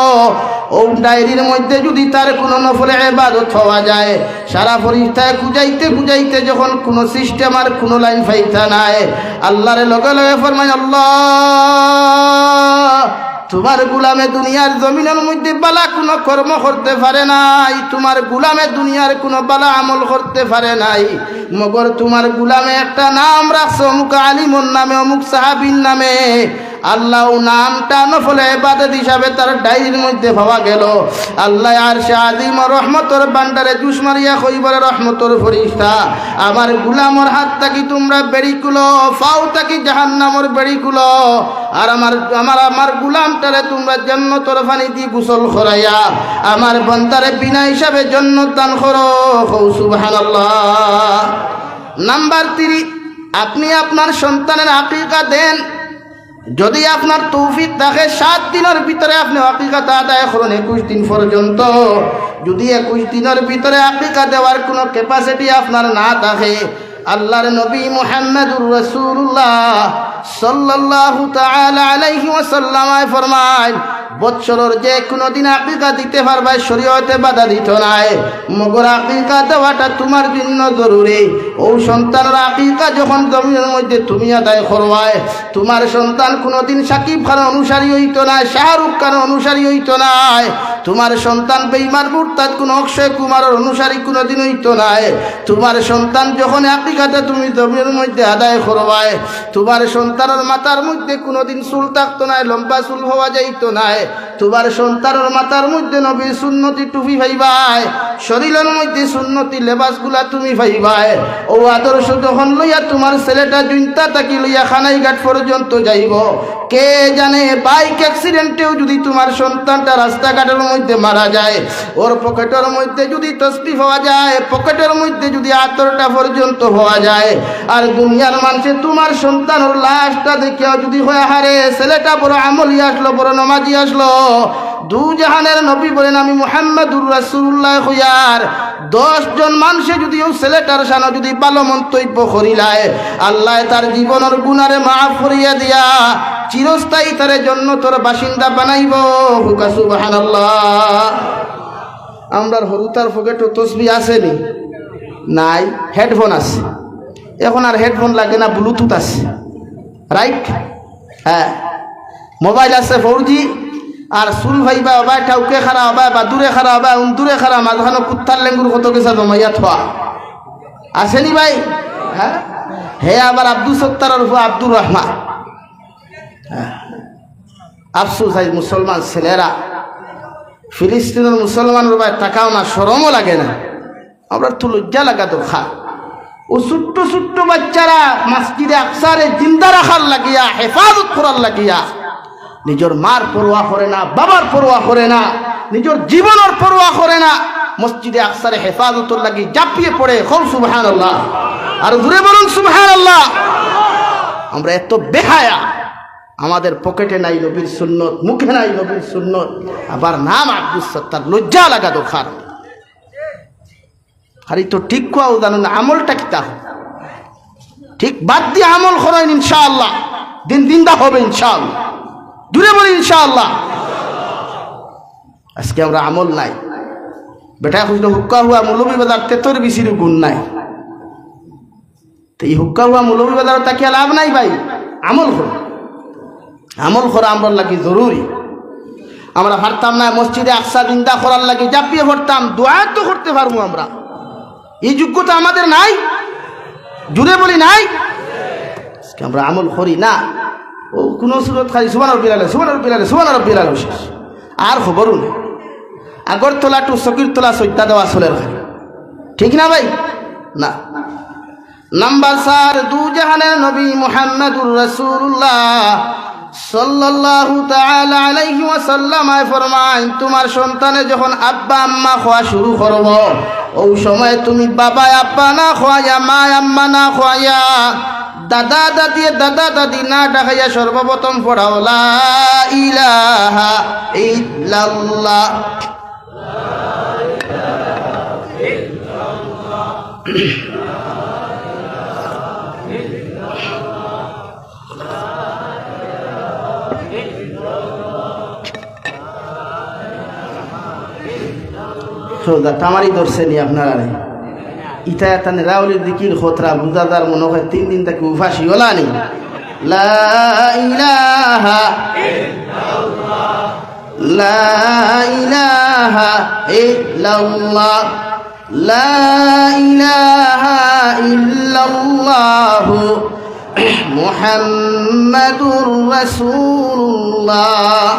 ও ডায়েরির মধ্যে যদি তার কোনো নফলে ইবাদত হওয়া যায়, সারা ফেরেশতায় খুঁজাইতে খুঁজাইতে যখন কোনো সিস্টেম আর কোনো লাইন পাইতা নাই, আল্লাহরে লগে লগে ফরমায় আল্লাহ তোমার গুলামে দুনিয়ার জমিনের মধ্যে বালা কোনো কর্ম করতে পারে নাই, তোমার গুলামে দুনিয়ার কোনো বালা আমল করতে পারে নাই, মগর তোমার গুলামে একটা নাম রাখছো অমুক আলিমর নামে অমুক সাহাবীর নামে। আল্লাহ নামটা নফলে ইবাদত হিসাবে তার ডায়েরির মধ্যে পাওয়া গেল। আল্লাহ আরশে আজিম রহমতের বান্দারে জুস মারিয়া কইবরে রহমতের ফেরেশতা আমার গুলামর হাত থাকি তোমরা বেড়ি কুলো, ফাও থাকি জাহান্নামের বেড়ি কুলো, আর আমার গুলামটারে তোমরা জান্নাতের পানি দিয়ে গোসল করাইয়া আমার বান্দারে বিনা হিসাবে জান্নাত দান করো। সুবহানাল্লাহ। নাম্বার 3, আপনি আপনার সন্তানের আকিকা দেন। যদি আপনার তৌফিক থাকে 7 দিনের ভিতরে আপনি আকিকাটা আদায় করুন 21 দিন পর্যন্ত। যদি 21 দিনের ভিতরে আকিকা দেওয়ার কোনো ক্যাপাসিটি আপনার না থাকে, আল্লাহর নবী মুহাম্মদুর রাসূলুল্লাহ সাল্লাল্লাহু তাআলা আলাইহি ওয়াসাল্লাম ফরমায় বৎসরের যে কোনো দিন আকিকা দিতে পারবে, শরীয়তে বাধা দিত নাই, মগর আকিকা দেওয়াটা তোমার জন্য জরুরি। ও সন্তানের আকিকা যখন জমিনের মধ্যে তুমি আদায় করবাই, তোমার সন্তান কোনোদিন সাকিব খানের অনুসারী হইতো না, শাহরুখ খানের অনুসারী হইতো না, তোমার সন্তান বেঈমান মুরতাদ কোন অক্ষয় কুমারের অনুসারী কোনোদিন হইতো না। তোমার সন্তান যখন আকিকাটা তুমি জমিনের মধ্যে আদায় করবাই, তোমার সন্তানের মাথার মধ্যে কোনোদিন চুল থাকতো না, লম্বা চুল হওয়া যাইতো না, তোমার সন্তানের মাথার মধ্যে নবীর সুন্নতি টুপি পাইবাই, শরীরের মধ্যে সুন্নতি লেবাসগুলা তুমি পাইবাই। ও আদর্শ যখন লইয়া তোমার ছেলেটা জুনতা তাকি লইয়া খানাইঘাট পর্যন্ত যাইব, কে জানে বাইক অ্যাক্সিডেন্টেও যদি তোমার সন্তানটা রাস্তাঘাটের মধ্যে মারা যায়, ওর পকেটের মধ্যে যদি তসবিহ পাওয়া যায়, পকেটের মধ্যে যদি আতরটা পর্যন্ত পাওয়া যায়, আর দুনিয়ার মানুষে তোমার সন্তানের লাশটা দেখিয়া যদি হয় হারে ছেলেটা বড় আমলি আসলো, বড় নামাজি আসলো, দু জাহানের নবী বলেন আমি মুহাম্মদুর রাসূলুল্লাহ হইয়ার 10 জন মানুষে যদি ও ছেলেটার সানা যদি ভালো মন্তব্য করিলায়, আল্লাহ তার জীবনের গুনারে মাফ করিয়া দিয়া চিরস্থায়ী তার জান্নাতের বাসিন্দা বানাইব। হুকা সুবহানাল্লাহ। আমরার হরুতার পকেটে তসবিহ আসেনি নাই, হেডফোন আছে, এখন আর হেডফোন লাগে না, ব্লুটুথ আছে, রাইট? হ্যাঁ, মোবাইল আছে 4G, আর চুল ভাইবা হবা ঠাউকে খারা হবা বা দূরে খারা হবা দূরে খারা মাঝখানে কুত্তার লেঙ্গুর কত কিছু জমাইয়া থোয়া আসেনি ভাই? হ্যাঁ, হে আবার আব্দুল সত্তারের উপর আব্দুর রহমান। আফসোস আজ মুসলমান ছেলেরা ফিলিস্তিনের মুসলমানের ভাই টাকাও না, শরমও লাগে না, আমরা তো লজ্জা লাগা দরকার। ও ছোট্ট ছোট্ট বাচ্চারা মসজিদে আকসারে জিন্দা রাখার লাগিয়া, হেফাজত করার লাগিয়া নিজের মার পরোয়া করে না, বাবার পরোয়া করে না, নিজের জীবনের পরোয়া করে না, মসজিদে আকসারে হেফাজতের লাগি জাপিয়ে পড়ে। খুব সুবহানাল্লাহ, আর জোরে বলুন সুবহানাল্লাহ। আমরা এত বেহায়া, আমাদের পকেটে নাই নবীর সুন্নত, মুখে নাই নবীর সুন্নত, আবার নাম আব্দুল সত্তার। লজ্জা লাগা দরকার। আর তো ঠিক কোয়াও জানো না, আমলটা কি তা ঠিক বাদ দিয়ে আমল করেন ইনশাআল্লাহ, দিন দিনদা হবে ইনশাআল্লাহ। দূরে বলি ইনশাআল্লাহ। আজকে আমরা আমল নাই, বেটা খুঁজলে হুক্কা হুয়া মৌলবী বাজার তেতর বেশির গুণ নাই, তো এই হুক্কা হুয়া মৌলবী বাজার তাকিয়া লাভ নাই ভাই। আমল করো, আমল করা আমরা লাগি জরুরি। আমরা পারতাম না মসজিদে আকসা জিন্দা করার লাগে জাপিয়ে পড়তাম, দোয়া তো করতে পারবো আমরা, এই যোগ্যতা আমাদের নাই। জুড়ে বলি নাই। আমরা আমল করি না, ও কোনো সুরত খালি সুবহান রাব্বিল আলা, সুবহান রাব্বিল আলা, সুবহান রাব্বিল আলা শেষ, আর খবরও নেই। আগরতলা টু সকিরতলা সৈতা দেওয়া চলে রাখে, ঠিক না ভাই? না। নাম্বার 4, দু জাহানের নবী মুহাম্মদুর রাসূলুল্লাহ সাল্লাল্লাহু তাআলা আলাইহি ওয়াসাল্লাম ফরমান, তোমার সন্তানে যখন আব্বা আম্মা খাওয়া শুরু করব, ওই সময় তুমি বাবা আব্বা না খাওয়াইয়া, মা আম্মা না খাওয়াইয়া, দাদা দাদি না ডাকাইয়া সর্বপ্রথম পড়াও লা ইলাহা ইল্লাল্লাহ। তামারি ধরছেনি আপনারা ইটা এটা রাউলির দিকির খতরা বুঝাদার মনে হয় 3 দিন তাকে উফাসি হলানি। লা ইলাহা ইল্লাল্লাহ, লা ইলাহা ইল্লাল্লাহ, লা ইলাহা ইল্লাল্লাহ মুহাম্মাদুর রাসূলুল্লাহ।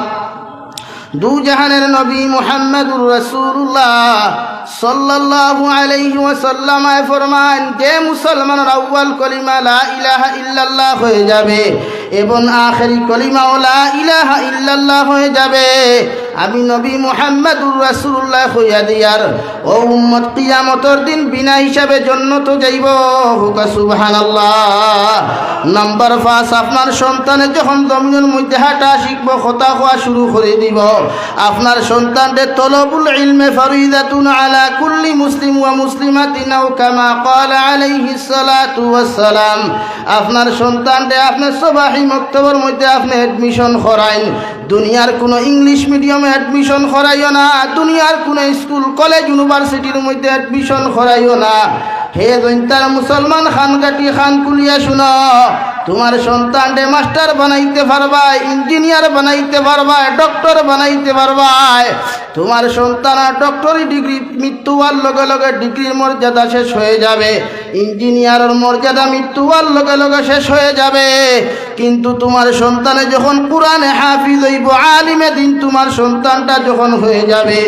দু জাহানের নবী মুহাম্মদুর রাসূলুল্লাহ সাল্লাল্লাহু আলাইহি ওয়াসাল্লাম ফরমান, যে মুসলমানের আউয়াল কলিমা লা ইলাহা ইল্লাল্লাহ হয়ে যাবে এবং আখেরি কলিমাও লা ইলাহা ইল্লাল্লাহ হয়ে যাবে, আমি নবী মুহাম্মদুর রাসূলুল্লাহ হইয়া দিয়ার ও উম্মত কিয়ামতের দিন বিনা হিসাবে জান্নাতে যাইব। হুকা সুবহানাল্লাহ। নাম্বার 5, আপনার সন্তানে যখন জমিনের মধ্যে হাঁটা শিখব, কথা কোয়া শুরু করে দিব, আপনার সন্তানদের তলবুল ইলমে ফরিদাতুন আলা কুল্লি মুসলিম ওয়া মুসলিমাতিন আও কামা ক্বালা আলাইহিস সালাতু ওয়াস সালাম। আপনার সন্তানদের আপনার সবাহি মক্তবের মধ্যে আপনি অ্যাডমিশন করাইন। দুনিয়ার কোনো ইংলিশ মিডিয়ামে অ্যাডমিশন করাইও না, দুনিয়ার কোনো স্কুল কলেজ ইউনিভার্সিটির মধ্যে অ্যাডমিশন করাইও না। হে জৈন্তার মুসলমান খানকাটি খান কুলিয়া শুনো, তোমার সন্তানকে মাস্টার বানাইতে পারবা, ইঞ্জিনিয়ার বানাইতে পারবা, ডক্টর বানাইতে পারবা। তোমার সন্তান ডক্টরি ডিগ্রি মৃত্যু হওয়ার লগে লগে ডিগ্রির মর্যাদা শেষ হয়ে যাবে, ইঞ্জিনিয়ারের মর্যাদা মৃত্যু হওয়ার লগে লগে শেষ হয়ে যাবে। কিন্তু তোমার সন্তানে যখন কোরআনে হাফিজ হইব, আলিমে দিন তোমার সন্তানটা যখন হয়ে যাবে,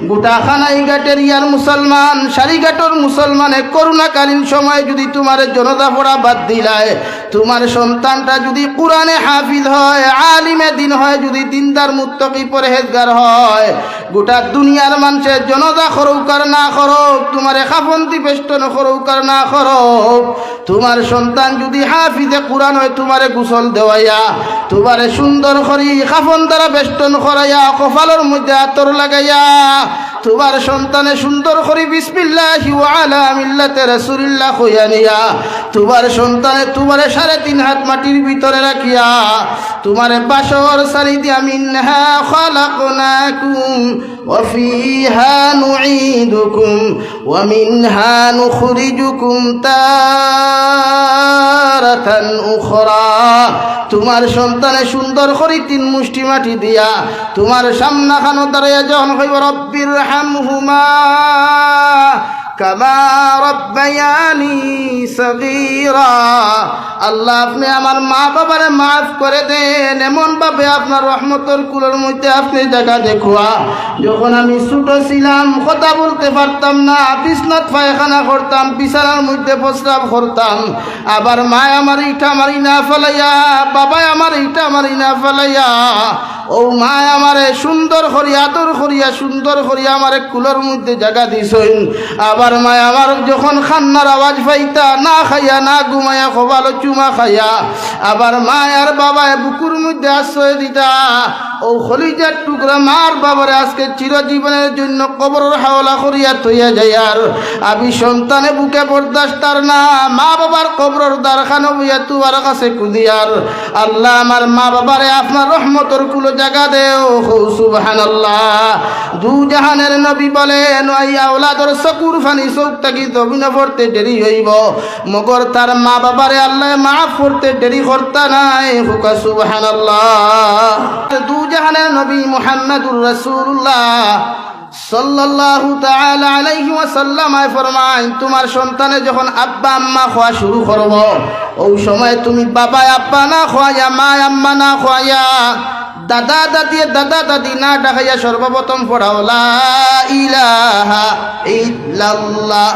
গোটা খানাইঘাটের ইয়ার মুসলমান, সারিঘাটের মুসলমানে করোনাকালীন সময় যদি তোমার জনতা পড়া বাদ দিলায়, তোমার সন্তানটা যদি কোরআনে হাফিজ হয়, আলিমে দিন হয়, যদি দিনদার মুত্তাকি পরহেজগার হয়, গোটা দুনিয়ার মানুষের জনতা খরৌকার না খরক, তোমার খাফন্তি বেষ্টন খরৌকার না খরক, তোমার সন্তান যদি হাফিজে কোরআন হয়, তোমারে গোসল দেওয়াইয়া, তোমারে সুন্দর করি খাফন দ্বারা বেষ্টন করাইয়া, কপালের মধ্যে আতর লাগাইয়া, তোমার সন্তানে সুন্দর করে বিসমিল্লাহি ওয়া আলা মিল্লাতে রাসূলিল্লাহ কইয়া নিয়া, তোমার সন্তানে তোমারে 3.5 হাত মাটির ভিতরে রাখিয়া, তোমারে বাসর সারি দিয়া মিনহা খালাকনাকুম ওয়া ফিহা নুঈদুকুম ওয়া মিনহা নুখরিজুকুম তারাতান উখরা। তোমার সন্তানে সুন্দর করে 3 মুষ্টি মাটি দিয়া তোমার সামনা খানো দাঁড়াইয়া যখন হইব রব্বির হামহুমা কামা রব্বায়ানি সগীরা, আল্লাহ আপনি আমার মা বাবারে মাফ করে দেন, এমন ভাবে আপনার রহমতের কুলের মধ্যে আপনি জায়গা দেখুয়া, যখন আমি ছোট ছিলাম কথা বলতে পারতাম না, বিছনাত পায়খানা করতাম, বিছানার মধ্যে প্রস্রাব করতাম, আবার মা আমার ইটা মারি না ফেলাইয়া, বাবা আমার ইটা মারি না ফেলাইয়া, ও মা আমারে সুন্দর করিয়া আদর করিয়া সুন্দর করিয়া আমারে কুলের মধ্যে জায়গা দিছেন। আবার মা আমার যখন খান্নার আওয়াজ পাইতা, না খাইয়া না ঘুমাইয়া খোবালো চুমা খাইয়া, আবার মা আর বাবায় বুকুর মধ্যে আশ্রয় দিতা, ও খলিজার টুকরা মার বাবারে আজকে চিরজীবনের জন্য কবরের হাওলা করিয়া থইয়া যায়। আর আমি সন্তানে বুকে বরদাস্ত তার না, মা বাবার কবরের দ্বারখানো বইয়া তোমার কাছে কুদিয়ার, আল্লাহ আমার মা বাবারে আপনার রহমতের কুলো জায়গা দেও। সুবহানাল্লাহ। দু জাহানের নবী বলেন, ওই আওলাদর চকুর ফানি চোখ থাকি দবিনা পড়তে দেরি হইব, মগর তার মা বাবারে আল্লাহ মাফ করতে দেরি করতা নাই। হুকা সুবহানাল্লাহ। দু জাহানের নবী মুহাম্মদুর রাসূলুল্লাহ সাল্লাল্লাহু তাআলা আলাইহি ওয়াসাল্লাম ফরমান, তোমার সন্তানে যখন আব্বা আম্মা খাওয়া শুরু করব, ওই সময় তুমি বাবা আব্বা না খাওয়াইয়া, মা আম্মা না খাওয়াইয়া, দাদা দাদি না ডাকাইয়া সর্বপ্রথম পড়াও লা ইলাহা ইল্লাল্লাহ।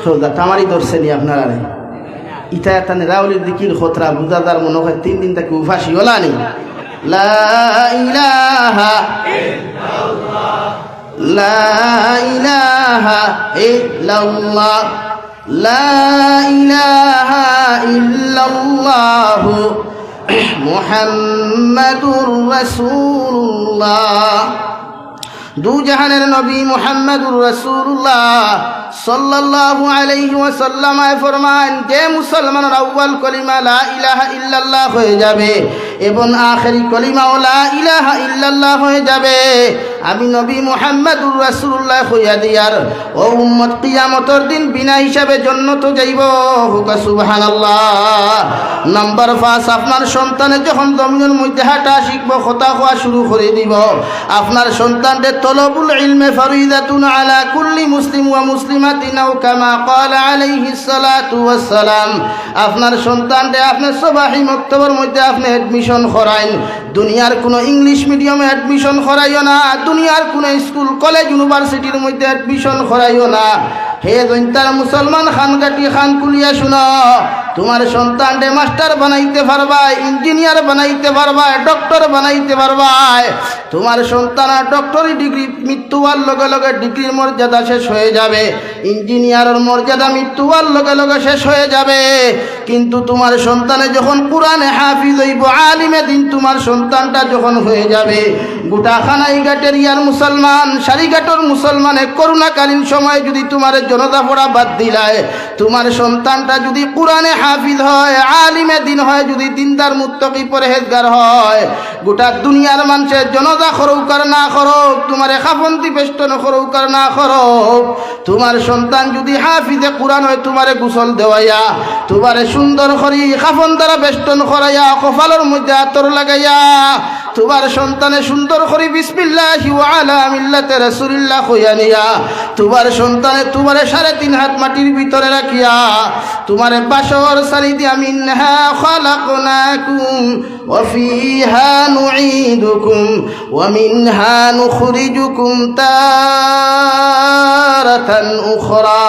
সৌদা তামারি ধরছেনি আপনারা রে ইটা একটা রাউলির দিকির খতরা বুঝাদার মনে হয় 3 দিন তাকে উফাসি হলানি লা ইলাহা ইল্লাল্লাহ লা ইলাহা ইল্লাল্লাহ লা ইলাহা ইল্লাল্লাহ মুহাম্মাদুর রাসূলুল্লাহ দু জাহানের নবী মুহাম্মদুর রাসূলুল্লাহ সাল্লাল্লাহু আলাইহি ওয়াসাল্লাম ফরমান যে মুসলমানের আউয়াল কলিমা লা ইলাহা ইল্লাল্লাহ হয়ে যাবে এবং আখেরি কলিমা লা ইলাহা ইল্লাল্লাহ হয়ে যাবে আমি নবী মুহাম্মদুর রাসূলুল্লাহ হইয়া দিয়ার ও উম্মত কিয়ামতের দিন বিনা হিসাবে জান্নাতে যাইব হুকা সুবহানাল্লাহ নাম্বার 5 আপনার সন্তানে যখন জমিনের মধ্যে হাঁটা শিখবো কথা কোয়া শুরু করে দিব আপনার সন্তানদের তলবুল ইলমে ফরিদাতুন আলা কুল্লি মুসলিম ওয়া মুসলিমাতিন আও কামা ক্বালা আলাইহিস সালাতু ওয়াস সালাম আপনার সন্তানদের আপনি সবাহি মক্তবের মধ্যে আপনি অ্যাডমিশন করাইন দুনিয়ার কোনো ইংলিশ মিডিয়ামে অ্যাডমিশন করাইও না দুনিয়ার কোনো স্কুল কলেজ ইউনিভার্সিটির মধ্যে অ্যাডমিশন করাইও না হে দৈন্তার মুসলমান খানকাটি খান কুলিয়া শুনো তোমার সন্তানকে মাস্টার বানাইতে পারবা ইঞ্জিনিয়ার বানাইতে পারবা ডক্টর বানাইতে পারবা তোমার সন্তান ডক্টরি ডিগ্রি মৃত্যু হওয়ার লগে লগে ডিগ্রির মর্যাদা শেষ হয়ে যাবে ইঞ্জিনিয়ারের মর্যাদা মৃত্যু হওয়ার লগে লগে শেষ হয়ে যাবে কিন্তু তোমার সন্তানে যখন কোরআনে হাফিজ হইব আলিমে দিন তোমার সন্তানটা যখন হয়ে যাবে গোটা খানাইঘাটের ইয়ার মুসলমান সারিঘাটের মুসলমানে করোনাকালীন সময়ে যদি তোমার জনতা পড়া বাদ দিলায় তোমার সন্তানটা যদি কোরআনে হাফিজ হয় আলিমে দিন হয় যদি দিনদার মুত্তাকি পরহেজগার হয় গোটা দুনিয়ার মানুষের জনতা করুক আর না করুক তোমার খাফন্তি বেষ্টন করুক আর না করুক তোমার সন্তান যদি হাফিজে কোরআন হয় তোমারে গোসল দেওয়াইয়া তোমারে সুন্দর করি খাফন দ্বারা বেষ্টন করাইয়া কপালের মধ্যে আতর লাগাইয়া তোমার সন্তানে সুন্দর করে বিসমিল্লাহি ওয়া আলা মিল্লাতি রাসূলিল্লাহ কইয়া নিয়া তোমার সন্তানে তোমারে 3.5 হাত মাটির ভিতরে রাখিয়া তোমারে বাসর সারি দিয়া মিনহা খালাকনাকুম ওয়া ফিহা নুঈদুকুম ওয়া মিনহা নুখরিজুকুম তারাতান উখরা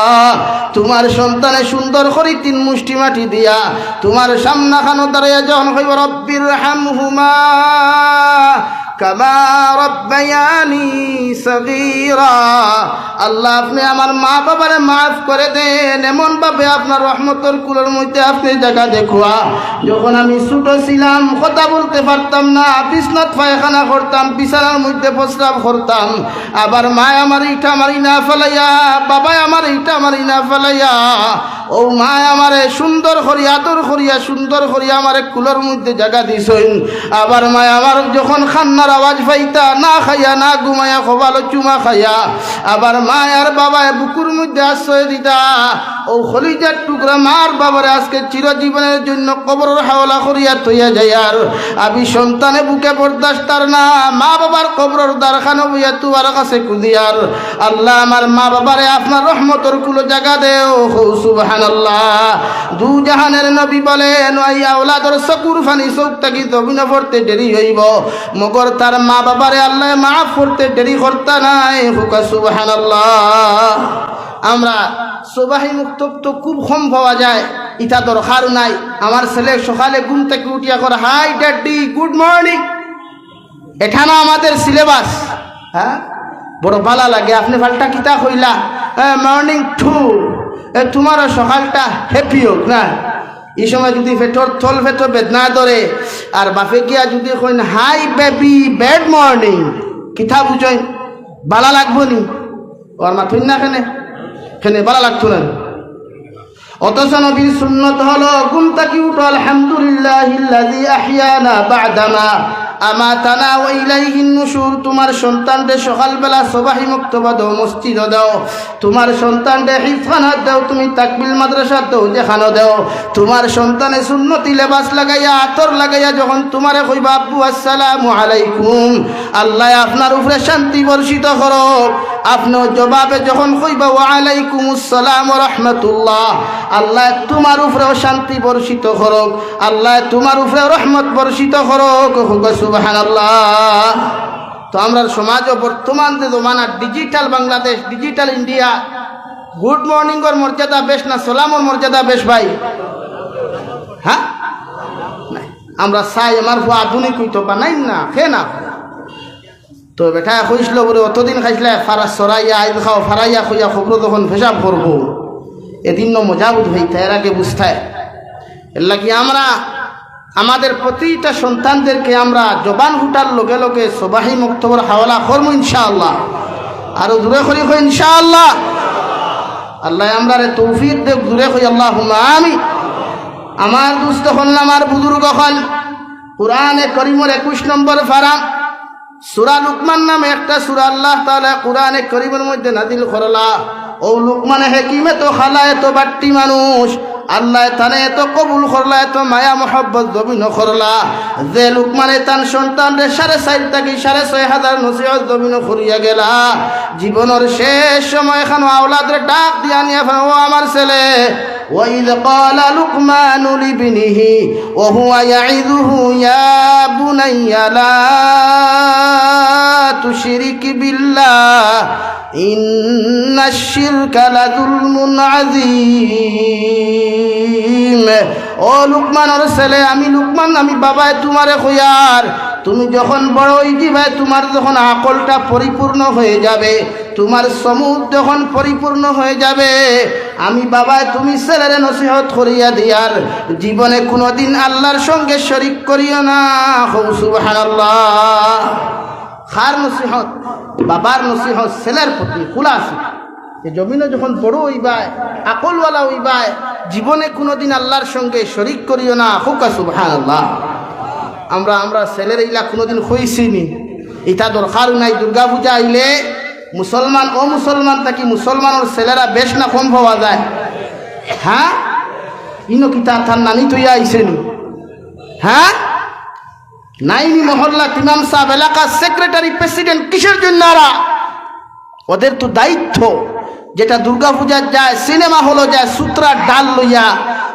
তোমার সন্তানে সুন্দর করে 3 মুষ্টি মাটি দিয়া তোমার সামনা খানো দাঁড়াইয়া যখন কইব রব্বির হামহুমা কামা রব্বায়ানি সগীরা আল্লাহ আপনি আমার মা বাবারে মাফ করে দেন এমন ভাবে আপনার রহমতের কুলের মধ্যে আপনি জায়গা দেখুয়া যখন আমি ছোট ছিলাম কথা বলতে পারতাম না বিছনাত পায়খানা করতাম বিছানার মধ্যে প্রস্রাব করতাম আবার মা আমার ইটা মারি না ফেলাইয়া বাবা আমার ইটা মারি না ফেলাইয়া ও মা আমারে সুন্দর করিয়া আদর করিয়া সুন্দর করিয়া আমারে কুলের মধ্যে জায়গা দিছেন আবার মা আমার যখন খান্নার আওয়াজ পাইতা না খাইয়া না ঘুমাইয়া খোবালো চুমা খাইয়া আবার মা আর বাবায় বুকুর মধ্যে আশ্রয় দিতা ও খলিজার টুকরা মার বাবারে আজকে চিরজীবনের জন্য কবরের হাওলা করিয়া থইয়া যায় আর আমি সন্তানে বুকে বরদাস্ত আর না মা বাবার কবরের দ্বারখানা বইয়া তোমার কাছে কুদিয়ার আল্লাহ আমার মা বাবারে আপনার রহমতের কুলো জায়গা দেও সুবহানাল্লাহ দু জাহানের নবী বলেন ওই আওলাদর চকুর ফানি চোখ থাকি জমিনে পড়তে দেরি হইব মগর তার মা বাবারে আল্লাহ মাফ করতে দেরি করতে নাই হুকা সুবহানাল্লাহ আমরা সবাই মুক্ত তো খুব কম পাওয়া যায় ইটা দরকার নাই আমার ছেলে সকালে ঘুম থেকে উঠিয়া করে হাই ড্যাডি গুড মর্নিং এটা না আমাদের সিলেবাস হ্যাঁ বড় ভালো লাগে আপনি পাল্টা কিতা কইলা মর্নিং টু তোমার সকালটা হ্যাপি হোক না এই সময় যদি পেটর থল পেটর বেদনা ধরে আর বাপে গিয়া যদি coin hi baby bad morning কিতা বুঝেন ভালো লাগবো নি ওর মাথুন না খেনে ভালো লাগতো না অথচ নবীর সুন্নত হলো ঘুম থেকে উঠো আলহামদুলিল্লাহিল্লাযী আহইয়ানা বা'দামা আমাতানা ওয়া ইলাইহিন নুশুর তোমার সন্তানদের সকালবেলা সুবহি মুক্তবা দাও মসজিদ দাও তোমার সন্তানদের হিফখানা দাও তুমি তাকবিল মাদ্রাসা দাও যেখানে দাও তোমার সন্তানে সুন্নতি লেবাস লাগাইয়া আতর লাগাইয়া যখন তোমারে কইবা আব্বু আসসালামু আলাইকুম আল্লাহ আপনার উপরে শান্তি বর্ষিত করুক আপনি জবাবে যখন কইবা ওয়া আলাইকুমুস সালাম ওয়া রাহমাতুল্লাহ আল্লাহ তোমার উপরে শান্তি বর্ষিত করুক আল্লাহ তোমার উপরে রহমত বর্ষিত করুক সুবহানাল্লাহ তো আমরা সমাজ বর্তমান যে জমানা digital Bangladesh digital India good morning ওর মর্যাদা বেশ না সালামর মর্যাদা বেশ ভাই? হ্যাঁ, আমরা চাই আমার ভুয়া আধুনিক হইতো বানাই না খে না। তো বেটা কইছিল বলে অতদিন খাইছিলে ফারা সরাইয়া আইল খাও ফারাইয়া খুঁজা খবর তখন পেশাব করবো, এদিন মজা বুঝ হইতে এর আগে বুঝতায়। এর লাগি আমরা আমাদের প্রতিটা সন্তানদেরকে আমরা জবান হুটার লগে লগে সবাহি মুক্তবর হাওলা করবো ইনশাআল্লাহ, আরো দূরে করি হই ইনশাআল্লাহ। আল্লাহ আমরা রে তৌফিক দেব, দূরে হই আল্লাহুম্মা আমিন। আমার দুস্থ হল আমার বুজুর্গ হল কুরআনে করিমের 21 নম্বর পারা সূরা লুকমান নামে একটা সূরা আল্লাহ তাআলা কুরআনে করিমের মধ্যে নাযিল করলা। ও লুকমানে হাকিমে তো খালায় তো বাট্টি মানুষ, আল্লাহ তানে এত কবুল করলা, এত মায়া মহব্বত জমিন করলা যে লুকমানে তান সন্তান রে 4.5 থেকে 6,500 নসিহত জমিন করিয়া গেলা। জীবনের শেষ সময় এখন আওলাদ রে ডাক দিয়া নিয়ে ও আমার ছেলে, وإذ قال لقمان لابنه وهو يعظه يا بني لا تشرك بالله إن الشرك لظلم عظيم। ও লুকমানের ছেলে, আমি লুকমান, আমি বাবায় তোমারে কইয়ার, তুমি যখন বড় হয়ে যাবে, তোমার যখন আকলটা পরিপূর্ণ হয়ে যাবে, তোমার সমুদ যখন পরিপূর্ণ হয়ে যাবে, আমি বাবায় তুমি ছেলেরে নসিহত করিয়া দিয়ার জীবনে কোনোদিন আল্লাহর সঙ্গে শরিক করিও না। সুবহানাল্লাহ। খার নসিহত, বাবার নসিহত ছেলের প্রতি খোলা আছে। জমিনে যখন বড় হইবায়, আকলওয়ালা হইবায়, জীবনে কোনোদিন আল্লাহর সঙ্গে শরিক করিও না। হুকা সুবহানাল্লাহ। আমরা ছেলের এইলা কোনোদিন হইছিনি, এটা দরকার নাই। দুর্গা পূজা আইলে মুসলমান ও মুসলমান থাকি মুসলমানের ছেলেরা বেশ না কম পাওয়া যায়। হ্যাঁ, ইনো কিতা তার নানি তুই আইসেনি? হ্যাঁ, নাইনি মহল্লা ইমাম সাহেব, এলাকার সেক্রেটারি, প্রেসিডেন্ট, কিসের জন্য? ওদের তো দায়িত্ব, যেটা দুর্গা পূজার যায়, সিনেমা হলো যায়, সূত্রা ডাল লইয়া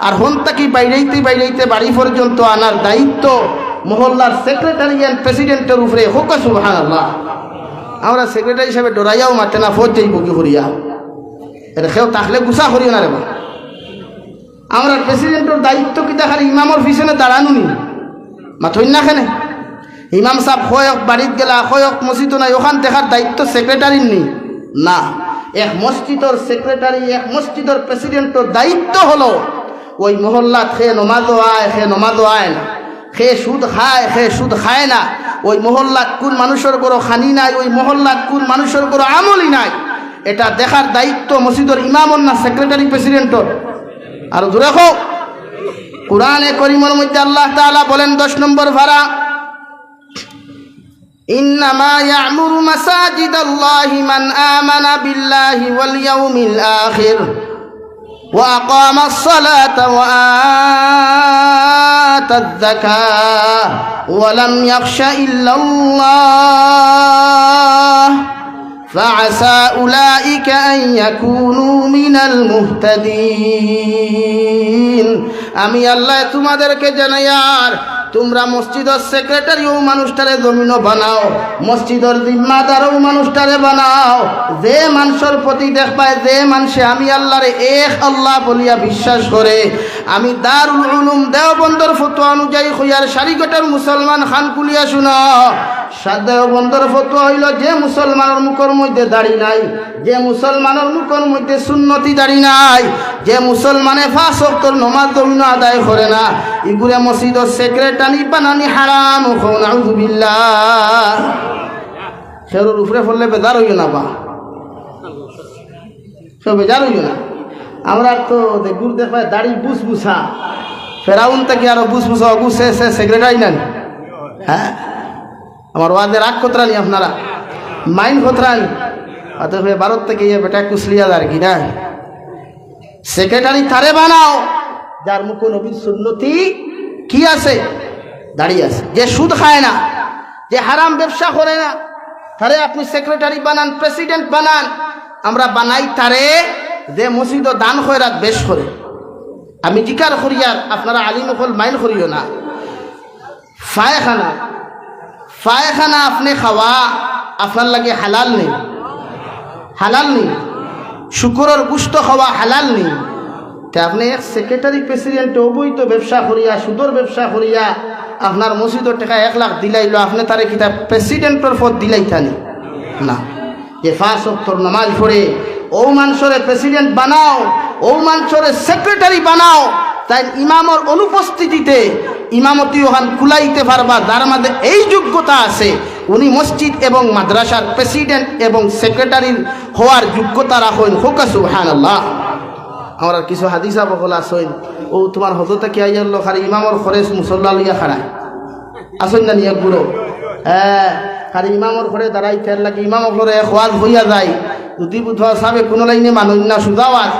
আর হন তাকি বাইরেইতে বাইরেইতে বাড়ি পর্যন্ত আনার দায়িত্ব মহল্লার সেক্রেটারি এন্ড প্রেসিডেন্টের উপরে। হোক সুবহানাল্লাহ। আমরা সেক্রেটারি হিসাবে ডরাইয়াও মাতে না, ফোজ যাইব কি করিয়া, এটা কেউ তাহলে গুছা করিও না রে বা। আমরা প্রেসিডেন্টের দায়িত্ব কি দেখার ইমামর পিছনে দাঁড়ানো নি মাথই না খেনে? ইমাম সাহেব হয়ক বাড়িত গেলা, হয়ক মসজিদ নাই, ওখান দেখার দায়িত্ব সেক্রেটারির নি না। এক মসজিদের সেক্রেটারি, এক মসজিদের প্রেসিডেন্টের দায়িত্ব হলো ওই মহল্লা খে নমাজও আয়, খে নমাজও আয় না, খে সুদ খায়, খে সুদ খায় না, ওই মহল্লাত কোন মানুষের কোনো খানি নাই, ওই মহল্লাত কোন মানুষের কোনো আমলই নাই, এটা দেখার দায়িত্ব মসজিদের ইমামর না সেক্রেটারি প্রেসিডেন্টর। আর দূরে হোক কুরআনে করিমের মধ্যে আল্লাহ তাআলা বলেন 10 নম্বর ভাড়া, ইন্নামা ইয়া'মুরু মাসাজিদাল্লাহি মান আমানা বিল্লাহি ওয়াল ইয়াউমিল আখির ওয়া আকামাস সালাতা ওয়া আতায যাকাহ ওয়া লাম ইয়াখশা ইল্লাল্লাহ فعسى أولئك أن يكونوا من المهتدين। আমি আল্লাহ তোমাদেরকে জানাইয়ার, তোমরা মসজিদের সেক্রেটারিও মানুষটারে জমিনও বানাও, মসজিদের জিম্মাদারও মানুষটারে বানাও, যে মানুষের প্রতি দেখ পায়, যে মানুষে আমি আল্লাহরে এক আল্লাহ বলিয়া বিশ্বাস করে। আমি দারুল উলুম দেওবন্দর ফতোয়া অনুযায়ী হইয়ার সারিগটের মুসলমান খান কুলিয়া শুনো। দেওবন্দর ফতোয়া হইল, যে মুসলমানের মুখের মধ্যে দাড়ি নাই, যে মুসলমানের মুখের মধ্যে সুন্নতি দাড়ি নাই, যে মুসলমানে 5 ওয়াক্তের নামাজ জমিন আদায় করে না, ইগুরে মসজিদের সেক্রেটারি বানানি হারাম। নাউযুবিল্লাহ। সেরুর উপরে পড়লে বেজার হইও না বা, সব বেজার হইও না। আমরা তো গুর দেখায় দাড়ি বুস বুসা, ফেরাউন থেকে আরো বুস বুসা গুছে সেক্রেটারি নেন। হ্যাঁ, আমার ওয়াদে রাগ কোতরানি, আপনারা মাইন কোতরানি, অতএব ভারত থেকে ইয়ে বেটা কুসলিয়া আর কি না, সেক্রেটারি তারে বানাও যার মুখ নবীর সুন্নতি কি আছে, দাঁড়িয়ে আছে, যে সুদ খায় না, যে হারাম ব্যবসা করে না, তারে আপনি সেক্রেটারি বানান, প্রেসিডেন্ট বানান। আমরা বানাই তারে যে মসজিদ দান খয়রাত বেশ করে। আমি জিকার করিয়ার, আপনারা আলিম হল মাইন করিও না। ফায়খানা আপনি খাওয়া আপনার লাগে হালাল নেই, হালাল নেই। শুকরের গোশত খাওয়া হালাল নেই। তে আপনি এক সেক্রেটারি প্রেসিডেন্ট অবৈধ ব্যবসা করিয়া সুদর ব্যবসা করিয়া আপনার মসজিদের টাকা 1 লাখ দিলাইল, আপনি তারে কিতা প্রেসিডেন্টের পদ দিলাই থানি না। যে 5 ওয়াক্তর নামাজ পড়ে ও মানুষরে প্রেসিডেন্ট বানাও, ও মানুষরে সেক্রেটারি বানাও, তাই ইমামর অনুপস্থিতিতে ইমামতি ওখান কুলাইতে পারবা, যার মধ্যে এই যোগ্যতা আছে উনি মসজিদ এবং মাদ্রাসার প্রেসিডেন্ট এবং সেক্রেটারির হওয়ার যোগ্যতা রাখেন। হোক সুবহানাল্লাহ। আমরা কিছু হাদিসা বকল আসেন, ও তোমার হজরতে কি আইয়ার লোক আর ইমামর খরেস মুসল্লা লইয়া খাড়ায় আসেন না নিয়ে গুলো। হ্যাঁ, আর ইমামর ঘরে দাঁড়াই খেয়াল লাগে ইমামর ঘরে খোয়াজ হইয়া যায়, যদি বুধবার সাবে কোনো লাইনে মানুষ না সুজাওয়াজ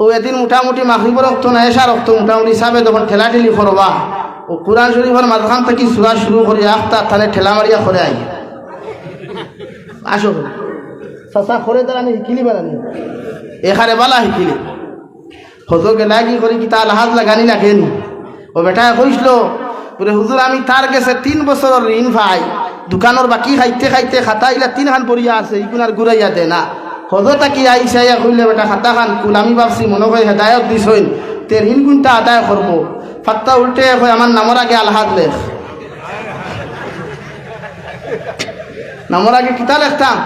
ও এদিন মোটামুটি মাগরিবের রক্ত না এসার রক্ত মোটামুটি সাবে যখন ঠেলাঠেলি করবা ও কোরআন শরীফের মাঝখান থেকে সুরা শুরু করি আখতা থানে ঠেলা মারিয়া করে আই আসো চাচা করে তারা আমি শিকিলি বানানি এখানে বালা শিকিলি হজরকে লাগি করি কি তা আলহাজ লাগানি লাগেনি। ও বেটায় কইসল বলে হুজুর আমি তার গেছে 3 বছরের ঋণ ভাই, দোকানের বাকি খাইতে খাইতে খাতা ইলা 3 খান পড়িয়া আছে, ইগুন আর ঘুরাইয়া দে না। হজরতা কি আইসা ইয়া কইলে বেটা খাতা খান কুল, আমি ভাবছি মনে হয় হেদায়ত দিছইন তে ঋণ গুণটা আদায় করবো। ফাত্তা উল্টে হয় আমার নামর আগে আলহাজ লেখ, নামর আগে কিতা লেখতাম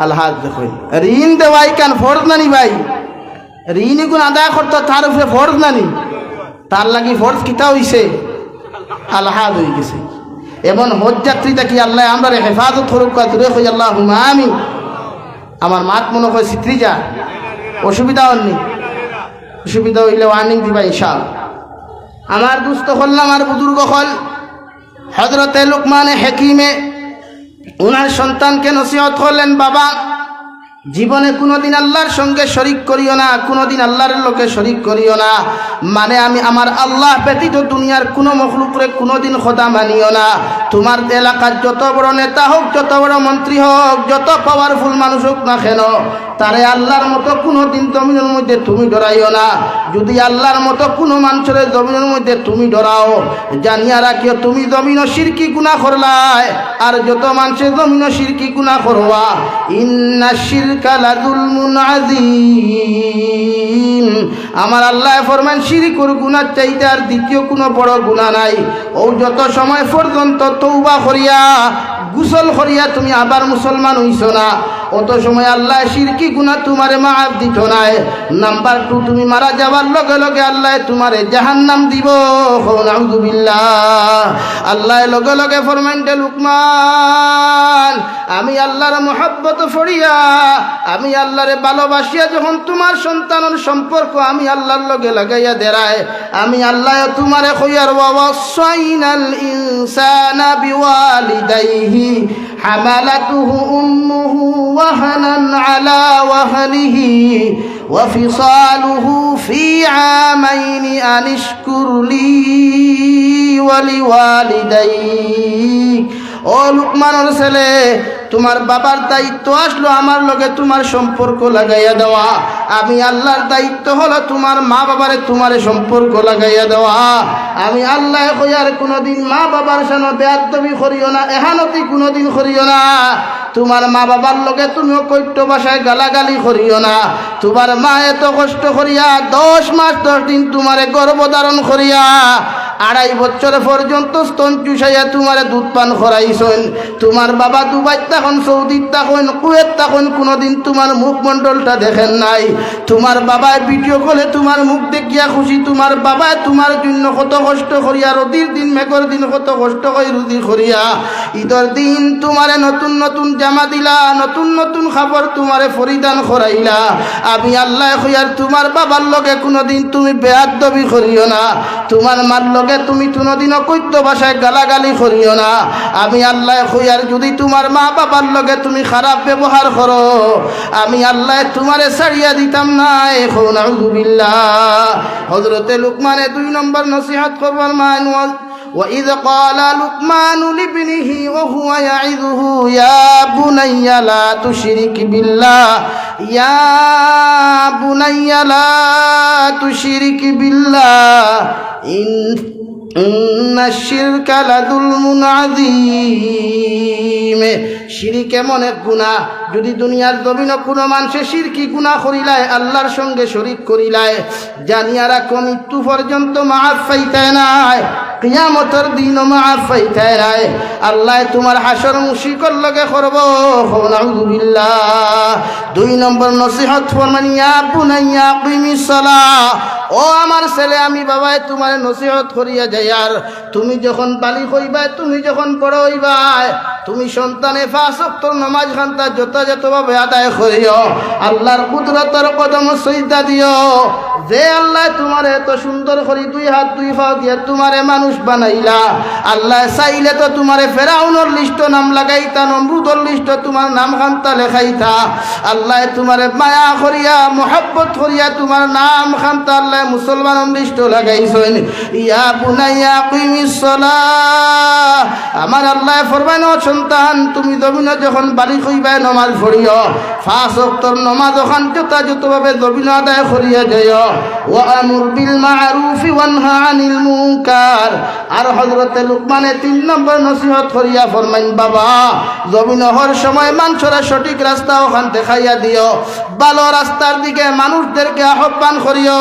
আলহাজ দেখুন। ঋণ দেওয়াই কেন ফরজ নানি ভাই, ঋণ গুণ আদায় করতো তার উপরে ফরজ নানি, তার লাগি ফরজ কিতা হইছে আলহাজ হয়ে গেছে। এমন হজ যাত্রীটা কি আল্লাহ আমরা হেফাজত করুক, দূরে হই আল্লাহ আমি আমার মাত মনে হয় চিত্রি যা অসুবিধা হননি, অসুবিধা হইলে ওয়ার্নিং দিবা ইনশাআল্লাহ। আমার দুস্থ হল আমার বুজুর্গ হল হযরতে লুকমানে হাকিমে ওনার সন্তানকে নসিহত করলেন, বাবা জীবনে কোনোদিন আল্লাহর সঙ্গে শরিক করিও না, কোনোদিন আল্লাহর লোকে শরিক করিও না। মানে আমি আমার আল্লাহ ব্যতীত দুনিয়ার কোনো মখলুকরে কোনোদিন খোদা মানিও না। তোমার এলাকার যত বড় নেতা হোক, যত বড় মন্ত্রী হোক, যত পাওয়ারফুল মানুষ হোক না কেন, তারে আল্লাহর মতো কোনোদিন জমিনের মধ্যে তুমি ডরাইও না। যদি আল্লাহর মতো কোনো মানুষের জমিনের মধ্যে তুমি ডরাও, জানিয়া রাখিও তুমি জমিনও শিরকি গুনাহ করলাই, আর যত মানুষের জমিনও শিরকি গুনাহ করবা। ইন্না শিরকা লাযুলমুন আযীম। আমার আল্লাহ ফরমান শিরকুর গুনাহ চাইতে আর দ্বিতীয় কোনো বড় গুনাহ নাই। ও যত সময় পর্যন্ত তওবা করিয়া গোসল করিয়া তুমি আবার মুসলমান হইছো না, অত সময় আল্লাহ শিরকি গুনাহ তোমারে মাফ দিত নাই। নাম্বার 2, তুমি মারা যাবার লগে লগে আল্লাহ তোমারে জাহান্নাম দিব। নাউযুবিল্লাহ। আল্লাহ লগে লগে ফরমাইতে লুকমান আমি আল্লাহর মহব্বত ফড়িয়া, আমি আল্লাহরে ভালোবাসিয়া যখন তোমার সন্তানের সম্পর্ক আমি আল্লাহর লগে লাগাইয়া দেরায়, আমি আল্লাহ তোমারে কইয়ার ওয়াসাইনাল ইনসানা বিওয়ালিদাইহি হামালাতুহু উম্মুহু ওয়াহানান আলা ওয়াহনিহি ওয়াফিসালুহু ফি আমাইনি আনিশকুর লি ওয়ালিওয়ালিদাইক। ও লুকমানের ছেলে, তোমার বাবার দায়িত্ব আসলো আমার লগে তোমার সম্পর্ক লাগাইয়া দেওয়া, আমি আল্লাহর দায়িত্ব হলো তোমার মা বাবারে তোমারে সম্পর্ক লাগাইয়া দেওয়া। আমি আল্লাহ কইয়ার কোনোদিন মা বাবার সামনে বেয়াদবি করিও না, এহানতি কোনোদিন করিও না। তোমার মা বাবার লগে তুমিও কৈত্য ভাষায় গালাগালি করিও না। তোমার মা এত কষ্ট করিয়া 10 মাস 10 দিন তোমারে গর্ভধারণ করিয়া 2.5 বছর পর্যন্ত স্তন চুষাইয়া তোমারে দুধ পান করাইছেন। তোমার বাবা দুবাই তখন, সৌদির তখন, কুয়েত তখন কোনোদিন তোমার মুখমণ্ডলটা দেখেন নাই। তোমার বাবা ভিডিও কলে তোমার মুখ দেখিয়া খুশি। তোমার বাবা তোমার জন্য কত কষ্ট করিয়া, রোদির দিন মেঘর দিন কত কষ্ট করে রুদি করিয়া, ঈদের দিন তোমারে নতুন নতুন জামা দিলা, নতুন নতুন খাবার তোমারে পরিধান করাইলা। আমি আল্লাহ কইয়ার তোমার বাবার লগে কোনোদিন তুমি বেয়াদবি করিও না, তোমার মার লগে তুমি কোনোদিনও কৈত্য ভাষায় গালাগালি করিও না। আমি আল্লাহ কইয়ার যদি তোমার মা বাবার লগে তুমি খারাপ ব্যবহার করো, আমি আল্লাহ তোমারে ছাড়িয়া দিতাম না। এখন নাউযুবিল্লাহ। হযরতে লুকমানে 2 নম্বর নসিহত করবার মান وإذ قال لقمان لابنه وهو يعظه يا بني لا تشرك بالله ইয়া বুনাইয়া লা তুশরিক বিল্লাহ ইন্নাশ শিরকা লাযুলমুন আযীম। শিরিক এমন এক গুনাহ, যদি দুনিয়ার জমিনে কোনো মানুষে শিরকি গুনাহ করিলায়, আল্লাহর সঙ্গে শরীক করিলায়, জানিয়া রাখো মৃত্যু পর্যন্ত মাফ পাইতে নাই, কিয়ামতের দিনও মাফ পাইতে নাই। আল্লাহ তোমার হাসর মুশরিকের লগে করব, নাউযুবিল্লাহ। 2 নম্বর নসিহত ফরমান, ইয়া বুনাইয়া আকিমিস সালাহ, ও আমার ছেলে, আমি বাবাই তোমার নসিহত করিয়া যাই। আর তুমি যখন বালিগ হইবা, তুমি যখন বড় হইবা, তুমি সন্তানে 5 ওয়াক্ত নামাজ খান্তা যথাযথভাবে আদায় করিও, আল্লাহর কুদরতের কদম সজদা দিও। যে আল্লাহ তোমার এত সুন্দর করে 2 হাত 2 পা দিয়ে তোমারে মানুষ বানাইলা, আল্লাহ চাইলে তো তোমারে ফেরাউনের লিস্ট নাম লাগাইতা, নমরুদের লিস্ট তোমার নাম খান্তা লেখাইতা। আল্লাহ তোমারে মায়া করিয়া মোহাব্বত করিয়া তোমার নাম খান্তা আল্লাহ মুসলমানের লিস্ট লাগাইছেন। ইয়া বুনাইয়া আকিমিস সালাহ, আমার আল্লাহ ফরমান, ও সন্তান, তুমি জমিনে যখন বালিগ হইবা নামাজ পড়িও, 5 ওয়াক্তর নামাজ ওখান যথাযথভাবে জমিনে আদায় করিয়া যাইও। ওয়া আমুর বিল মা'রুফ ওয়ানহা আনিল মুনকার। আর হযরত লুকমানে 3 নম্বর নসিহত করিয়া ফরমাইন, বাবা জমিনে হর সময় মানুষের সঠিক রাস্তা ওখান দেখাইয়া দিও, ভালো রাস্তার দিকে মানুষদেরকে আহ্বান করিও,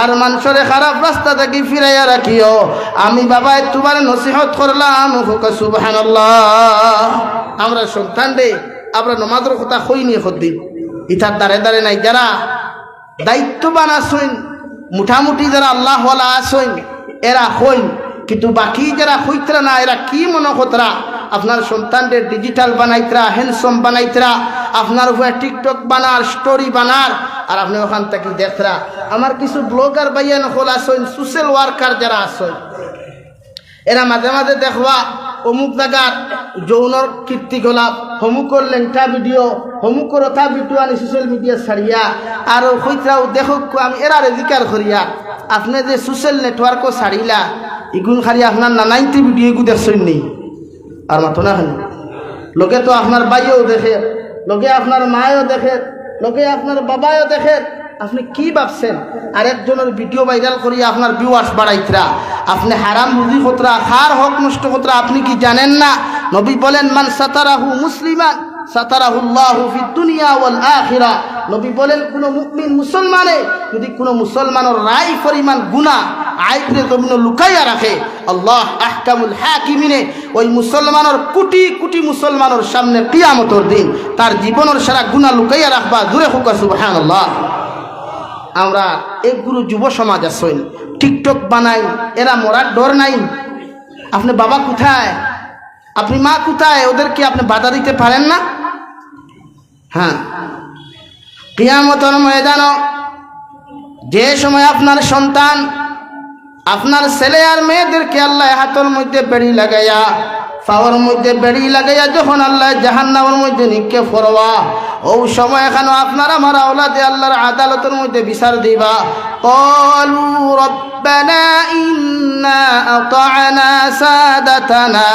আর মানুষের খারাপ রাস্তা থেকে ফিরাইয়া রাখিও। আমি বাবাই তোমার নসিহত করলাম, সুবহানাল্লাহ। আমরা সন্তান রে আমরা নমাজের কথা কইনি দিন, ইতার দাঁড়ে দাঁড়ে নাই, যারা দায়িত্ববান আসইন, মুঠামুঠি যারা আল্লাহওয়ালা আসইন, এরা হইন, কিন্তু বাকি যারা হইতরা না, এরা কি মনে কতরা আপনার সন্তানদের ডিজিটাল বানাইতরা, হ্যান্ডসম বানাইতরা, আপনার উপরে টিকটক বানার, স্টোরি বানার, আর আপনি ওখান থেকে দেখরা। আমার কিছু ব্লগার বাইয়া নকল আসইন, সোশ্যাল ওয়ার্কার যারা আসইন, এরা মাঝে মাঝে দেখবা অমুক জায়গার যৌনর কীর্তিকলাপ, হমুকর লেংটা ভিডিও, হমুকর অথা ভিডিও আনি সোশ্যাল মিডিয়া ছাড়িয়া, আর হইতরাও দেখুক আমি এরা রেজিকার করিয়া, আপনি যে সোশ্যাল নেটওয়ার্কও ছাড়িলা, ইগুন খালি আপনার নানাইনটি ভিডিও এগু দেখছেন নেই, আর মাথো না খালি লোকে তো আপনার বাইও দেখে, লোকে আপনার মায়ও দেখে, লোকে আপনার বাবাও দেখে। আপনি কি ভাবছেন আরেকজনের ভিডিও ভাইরাল করিয়া আপনার ভিউয়ার্স বাড়াইতরা? আপনি হারাম রুজি খতরা, খার হক নষ্ট খতরা, আপনি কি জানেন না? নবী বলেন, মান সাতারাহু মুসলিমান সাতারাহুল্লাহু ফিদ দুনিয়া ওয়াল আখিরা। নবী বলেন, কোন মুমিন মুসলমানে যদি কোন মুসলমানের রায় পরিমাণ গুনাহ আইবরে জমিনে লুকাইয়া রাখে, আল্লাহ আহকামুল হাকিমিনে ওই মুসলমানের কোটি কোটি মুসলমানের সামনে কিয়ামতের দিন তার জীবনের সারা গুনাহ লুকাইয়া রাখবা। জোরে হোক সুবহানাল্লাহ। আমরা একগুলো যুব সমাজ আসইন, টিকটক বানাই, এরা মরার ডর নাই। আপনি বাবা কোথায়, আপনি মা কোথায়, ওদেরকে আপনি বাধা দিতে পারেন না? হ্যাঁ, কিয়ামতের ময়দানে যে সময় আপনার সন্তান, আপনার ছেলে আর মেয়েদেরকে আল্লাহ হাতের মধ্যে বেড়ি লাগাইয়া, পাওয়ার মধ্যে বেড়ি লাগাইয়া যখন আল্লাহ জাহান্নামের মধ্যে নিক্ষেপ করবা, ও সময় এখানে আপনার আমার আওলাদে আল্লাহর আদালতের মধ্যে বিচার দিবা। ক্বালু রব্বানা ইন্না আতা'না সাদাতানা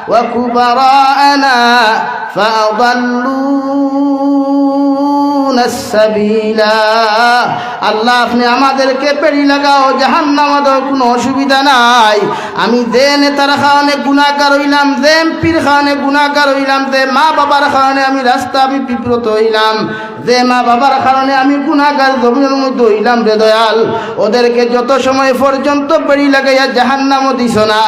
ওয়া কুবারা'না ফাআদাল্লুনা সাবিলা। আল্লাহ আপনি আমাদেরকে পেড়ি লাগাও, জাহান্নামে দেওয়ার কোনো অসুবিধা নাই। আমি যে নেতার কারণে গুনাহগার হইলাম, যে এমপির কারণে গুনাহগার হইলাম, যে মা বাবার কারণে আমি রাস্তা আমি বিব্রত হইলাম, যে মা বাবার কারণে আমি গুনাহগার জমিনের মধ্যে হইলাম, রে দয়াল, ওদেরকে যত সময় পর্যন্ত পেড়ি লাগাইয়া জাহান্নামে দিছ না,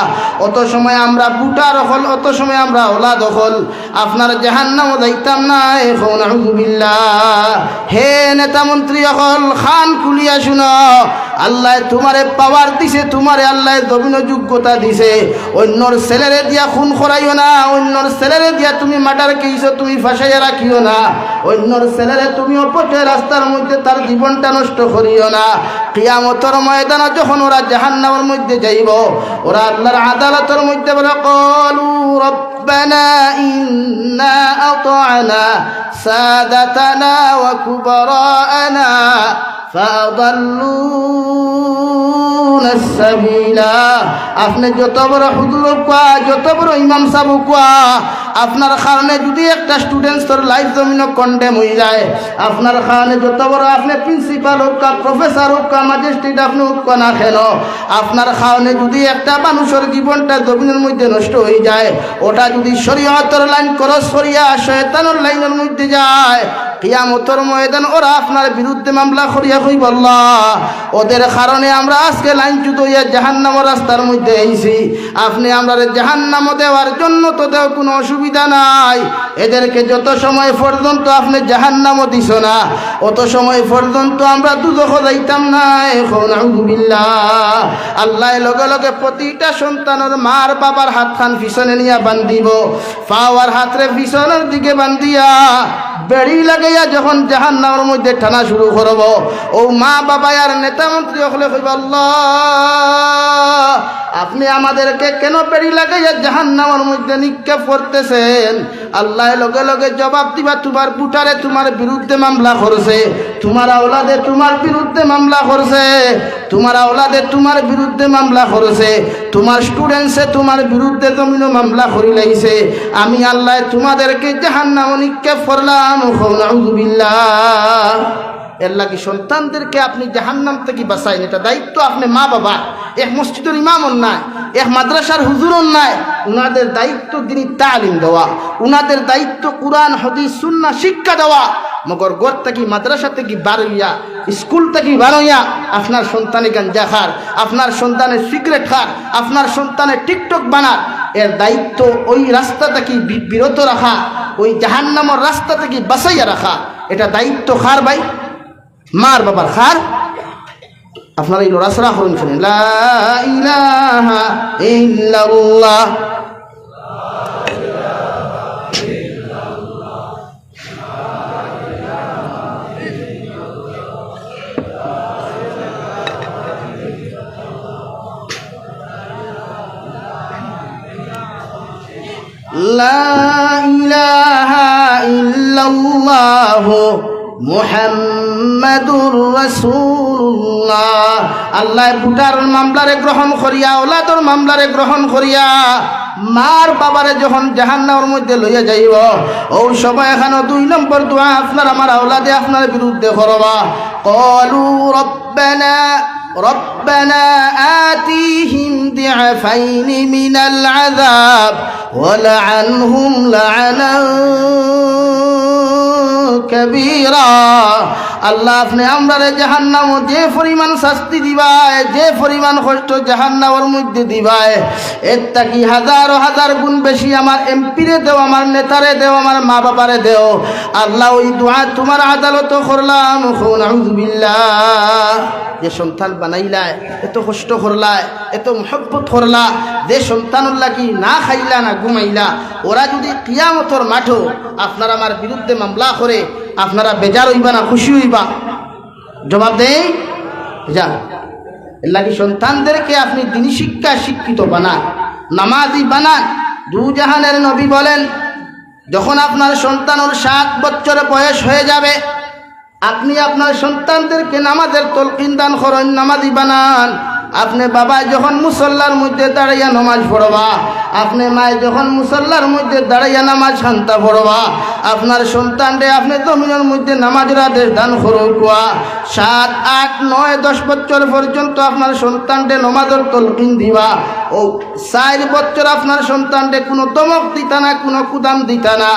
অত সময় আমরা বুটার হল, অত সময় আমরা ওলাদ হল, আপনার জাহান্নামে যাইতাম না। এখন আউযুবিল্লাহ। হে নেতা মন্ত্রী হল, খান খুলিয়া শুনো, আল্লাহ তোমারে পাওয়ার দিছে, তোমারে আল্লাহ জমিনের যোগ্যতা দিছে। অন্যর ছেলেরে দিয়া খুন করাইও না, অন্যর ছেলেরে দিয়া তুমি মার্ডার কেইছো তুমি ফাঁসাইয়া রাখিও না, অন্যর ছেলেরে তুমি অপচয় রাস্তার মধ্যে তার জীবনটা নষ্ট করিও না। কিয়ামতের ময়দানে যখন ওরা জাহান্নামের মধ্যে যাইব, ওরা আল্লাহর আদালতের মধ্যে বলে, ক্বালু রব্বানা ইন্না আতা'না সাদাতানা ওয়া কুবারা'না ফাআদাল্লুনা সাবিলা। আপনি যত বড় হুজুর কোয়া, যত বড় ইমাম সাহেব কোয়া, আপনার কারণে যদি একটা স্টুডেন্টসের লাইফ জমিন কন্ডেম হয়ে যায়, আপনার কারণে যত বড় আপনি প্রিন্সিপাল হোক কা প্রফেসর হোক কা ম্যাজিস্ট্রেট আপনি হোক না কেন, আপনার কারণে যদি একটা মানুষের জীবনটা জমিনের মধ্যে নষ্ট হয়ে যায়, ওটা যদি শরীয়তের লাইন ক্রস করিয়া শয়তানের লাইনের মধ্যে যায়, কিয়ামতের ময়দান ওরা আপনার বিরুদ্ধে মামলা করিয়া কইব আল্লাহ ওদের কারণে আমরা আজকে লাইনচ্যুত হইয়া জাহান্নামের রাস্তার মধ্যে আইছি, আপনি আমরা জাহান্নাম দেওয়ার জন্য তো দেও কোনো অসুবিধা নাই, এদেরকে যত সময় পর্যন্ত আপনি জাহান্নামও দিছ না অত সময় পর্যন্ত আমরা দুজখ যাইতাম না। এখন আউযুবিল্লাহ, আল্লাহ লগে লগে প্রতিটা সন্তানের মার বাবার হাত খান পিছনে নিয়া বান্ধিব, পাওয়ার হাতরে পিছনের দিকে বান্ধিয়া বেড়ি লাগাইয়া যখন জাহান্নামের মধ্যে টানা শুরু করব, ও মা বাবা আর নেতা মন্ত্রী হলে কইব আল্লাহ আপনি আমাদেরকে কেন বেড়ি লাগাইয়া জাহান্নামের মধ্যে নিক্ষেপ করতেছেন? আল্লাহ লগে লগে জবাব দিবা, তোমার পুটারে তোমার বিরুদ্ধে মামলা করছে, তোমার আওলাদে তোমার বিরুদ্ধে মামলা করছে, তোমার আওলাদে তোমার বিরুদ্ধে মামলা করছে, তোমার স্টুডেন্টসে তোমার বিরুদ্ধে জমিন মামলা করি লাইছে, আমি আল্লাহ তোমাদেরকে জাহান্নামে নিক্ষেপ করলাম। আউযুবিল্লাহ, এর লাগি সন্তানদেরকে আপনি জাহান্নাম থেকে বাঁচাইন, এটা দায়িত্ব আপনি মা বাবা। এক মসজিদের ইমামও নাই, এক মাদ্রাসার হুজুরও নাই, উনাদের দায়িত্ব দিনী তালিম দেওয়া, উনাদের দায়িত্ব কুরআন হাদিস সুন্নাহ শিক্ষা দেওয়া। মগর ঘর থেকে মাদ্রাসা থেকে বার হইয়া স্কুল থেকে বার হইয়া আপনার সন্তানে গাঞ্জা খার, আপনার সন্তানের সিগারেট খার, আপনার সন্তানের টিকটক বানার, এর দায়িত্ব ওই রাস্তা থেকে বিরত রাখা, ওই জাহান্নামের রাস্তা থেকে বাঁচাইয়া রাখা, এটা দায়িত্ব খার ভাই? মার বাবার খার? আপনারা এই লড়াছড়া করুন, শুনেন লা ইলাহা ইল্লাল্লাহ। লা ইলাহা ইল্লাল্লাহ মুহাম্মাদুর রাসূলুল্লাহ। আল্লাহ বুটার মামলারে গ্রহণ করিয়া, ওলাদর মামলারে গ্রহণ করিয়া মার বাবারে যখন জাহান্নামের মধ্যে লইয়া যাইব, ও সময় এখানে 2 নম্বর দোয়া আপনার আমার আওলাদে আপনার বিরুদ্ধে করবা। ক্বালু রব্বানা আতিহিম দি'ফাইন মিনাল আযাব ওয়ালআনহুম লা'নান কবীরা। আল্লাহ আপনি আমরা জাহান্নাম যে পরিমাণ শাস্তি দিবায়, যে পরিমাণ কষ্ট জাহান্নামের মধ্যে দিবায়, এর থাকি হাজার হাজার গুণ বেশি আমার এমপিরে দেও, আমার নেতারে দেও, আমার মা বাবারে দেও। আল্লাহ ওই দোয়া তোমার আদালত করলাম। আউযুবিল্লাহ, যে সন্তান বানাইলায়, এত কষ্ট করলায়, এত মহব্বত করলা, যে সন্তানুল্লাহ কি না খাইলা না ঘুমাইলা, ওরা যদি কিয়ামতের মাঠও আপনার আমার বিরুদ্ধে মামলা করে, আপনারা বেজার হইবা না খুশি হইবা? জবাব দেই যা। এর লাগি সন্তানদেরকে আপনি দিনী শিক্ষা শিক্ষিত বানান, নামাজি বানান। 2 জাহানের নবী বলেন, যখন আপনার সন্তানের 7 বছর বয়স হয়ে যাবে, আপনি আপনার সন্তানদেরকে নামাজের তলকিন দান করেন, নামাজি বানান। আপনি বাবা যখন মুসল্লার মধ্যে দাঁড়াইয়া নামাজ পড়বা, আপনি মায় যখন মুসল্লার মধ্যে দাঁড়াইয়া নামাজ শান্তা পড়বা, আপনার সন্তানরে আপনি জমিনের মধ্যে নামাজের আদেশ দান করুয়া। 7, 8, 9, 10 বছর পর্যন্ত আপনার সন্তানরে নামাজের তলকিন দিবা। ও 4 বছর আপনার সন্তানরে কোনো দমক দিতা না, কোনো কুদাম দিতা না।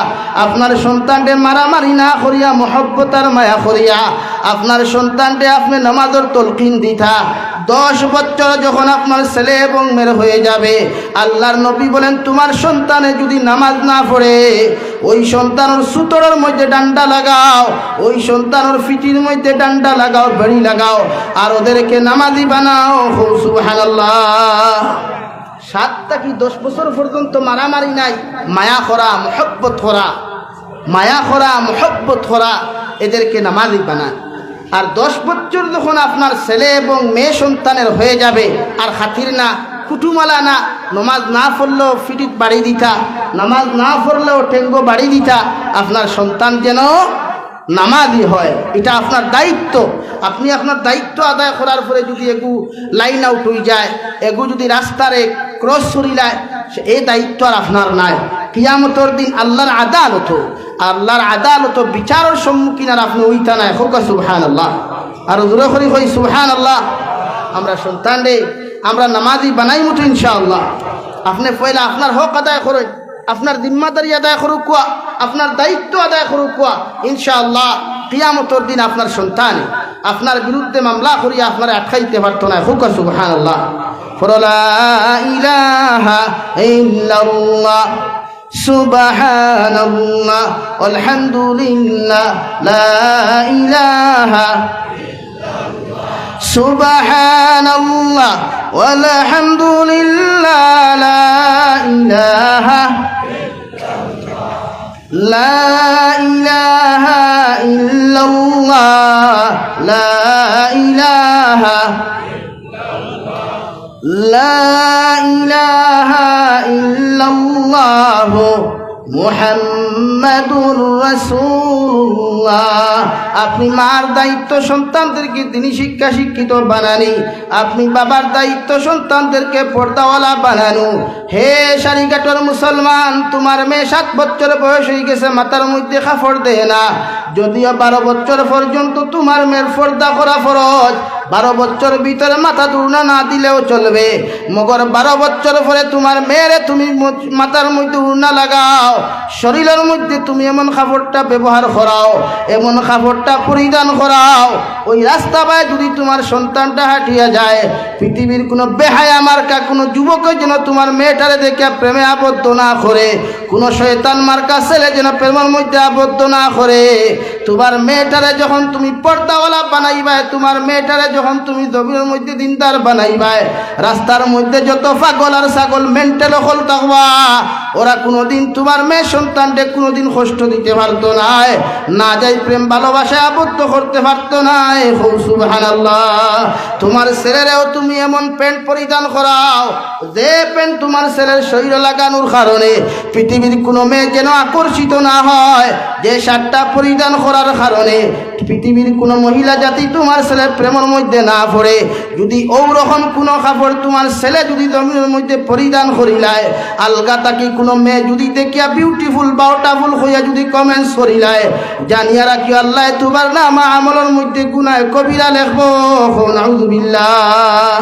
আপনার সন্তানরে মারামারি না করিয়া মহব্বত আর মায়া করিয়া আপনার সন্তানরে আপনি নামাজের তলকিন দিতা। 10 বছর যখন আপনার ছেলে এবং মেয়ে হয়ে যাবে, আল্লাহর নবী বলেন, তোমার সন্তানে যদি নামাজ না পড়ে, ওই সন্তানের সুতরের মধ্যে ডান্ডা লাগাও, ওই সন্তানের ফিটির মধ্যে ডান্ডা লাগাও, বেড়ি লাগাও, আর ওদেরকে নামাজি বানাও। সুবহানাল্লাহ। 7 থেকে 10 বছর পর্যন্ত মারামারি নাই, মায়া করা, মহব্বত করা, মায়া করা, মহব্বত করা, এদেরকে নামাজি বানায়। আর 10 বছর যখন আপনার ছেলে এবং মেয়ে সন্তানের হয়ে যাবে, আর খাতির না, কুটুমালা না, নামাজ না পড়লেও ফিটিত বাড়ি দিতা, নামাজ না পড়লেও টেঙ্গো বাড়ি দিতা, আপনার সন্তান যেন নামাজি হয়, এটা আপনার দায়িত্ব। আপনি আপনার দায়িত্ব আদায় করার পরে যদি এগু লাইন আউট হয়ে যায়, এগু যদি রাস্তারে ক্রস করিলায়, এই দায়িত্ব আর আপনার নাই। কিয়ামতের দিন আল্লাহর আদালত বিচারের সম্মুখীন আর আপনি ওইটা নাই হোক সুবহানাল্লাহ। আর জোরে করে কই সুবহানাল্লাহ। আমরা সন্তান রে আমরা নামাজি বানাই মতো ইনশাআল্লাহ। আপনি পয়লা আপনার হক আদায় করেন, আপনার জিম্মাদারি আদায় করুক, আপনার দায়িত্ব আদায় করুক, ইনশাআল্লাহ কিয়ামতের দিন আপনার সন্তানে আপনার বিরুদ্ধে মামলা করিয়া আপনার আটকাইতে পারতো না হোক সুবহানাল্লাহ। লা ইলাহা ইল্লাল্লাহ সুবহানাল্লাহ আলহামদুলিল্লাহ লা ইলাহা সুবহানাল্লাহ ওয়ালহামদুলিল্লাহ লা ইলাহা লা ইলাহা ইল্লাল্লাহ লা ইলাহা লা ইলাহা ইল্লাল্লাহ মুহাম্মাদুর রাসূলুল্লাহ। আপনি মার দায়িত্ব সন্তানদেরকে তিনি শিক্ষিত বানানি, আপনি বাবার দায়িত্ব সন্তানদেরকে পর্দাওয়ালা বানানো। হে সারিঘাটর মুসলমান, তোমার মেয়ে 7 বছর বয়স হয়ে গেছে, মাথার মধ্যে কাপড় দেয় না, যদিও 12 বছর পর্যন্ত তোমার মেয়ের পর্দা করা ফরজ। 12 বছর ভিতরে মাথা দুর্না না দিলেও চলবে, মগর 12 বছর পরে তোমার মেয়েরে তুমি মাথার মধ্যে উড়না লাগাও, শরীরের মধ্যে তুমি এমন কাপড়টা ব্যবহার করাও, এমন কাপড়টা পরিধান করাও, ওই রাস্তা পায় যদি তোমার সন্তানটা হাঁটিয়া যায়, পৃথিবীর কোনো বেহায়া মার্কা কোনো যুবক যেন তোমার মেয়েটারে দেখে প্রেমে আবদ্ধ না করে, কোনো শয়তান মার্কা ছেলে যেন প্রেমের মধ্যে আবদ্ধ না করে। তোমার মেয়েটারে যখন তুমি পর্দাওয়ালা বানাইবা, তোমার মেয়েটারে যখন তুমি জমিনের মধ্যে দিনদার বানাইবা, রাস্তার মধ্যে যত পাগল আর ছাগল মেন্টাল হল থাকবা, ওরা কোনোদিন তোমার মেয়ে সন্তানকে কোনোদিন কষ্ট দিতে পারতো না, না যাই প্রেম ভালোবাসায় আবদ্ধ করতে পারতো না। সুবহানাল্লাহ। তোমার ছেলেরেও তুমি এমন প্যান্ট পরিধান করাও যে প্যান্ট তোমার ছেলের শরীরে লাগানোর কারণে পৃথিবীর কোনো মেয়ে যেন আকর্ষিত না হয়, যে শার্টটা পরিধান করার কারণে পৃথিবীর কোনো মহিলা জাতি তোমার ছেলের প্রেমের মধ্যে না পড়ে। যদি ওরকম কোনো কাপড় তোমার ছেলে যদি জমিনের মধ্যে পরিধান করিলায়, আলগা তাকি কোনো মেয়ে যদি দেখিয়া বিউটিফুল বাউটাফুল হইয়া যদি কমেন্টস করিলায়, জানিয়া রাখি আল্লাহ তোমার নাম আমলের মধ্যে গুনাহ কবিরা লেখবো। নাউযুবিল্লাহ।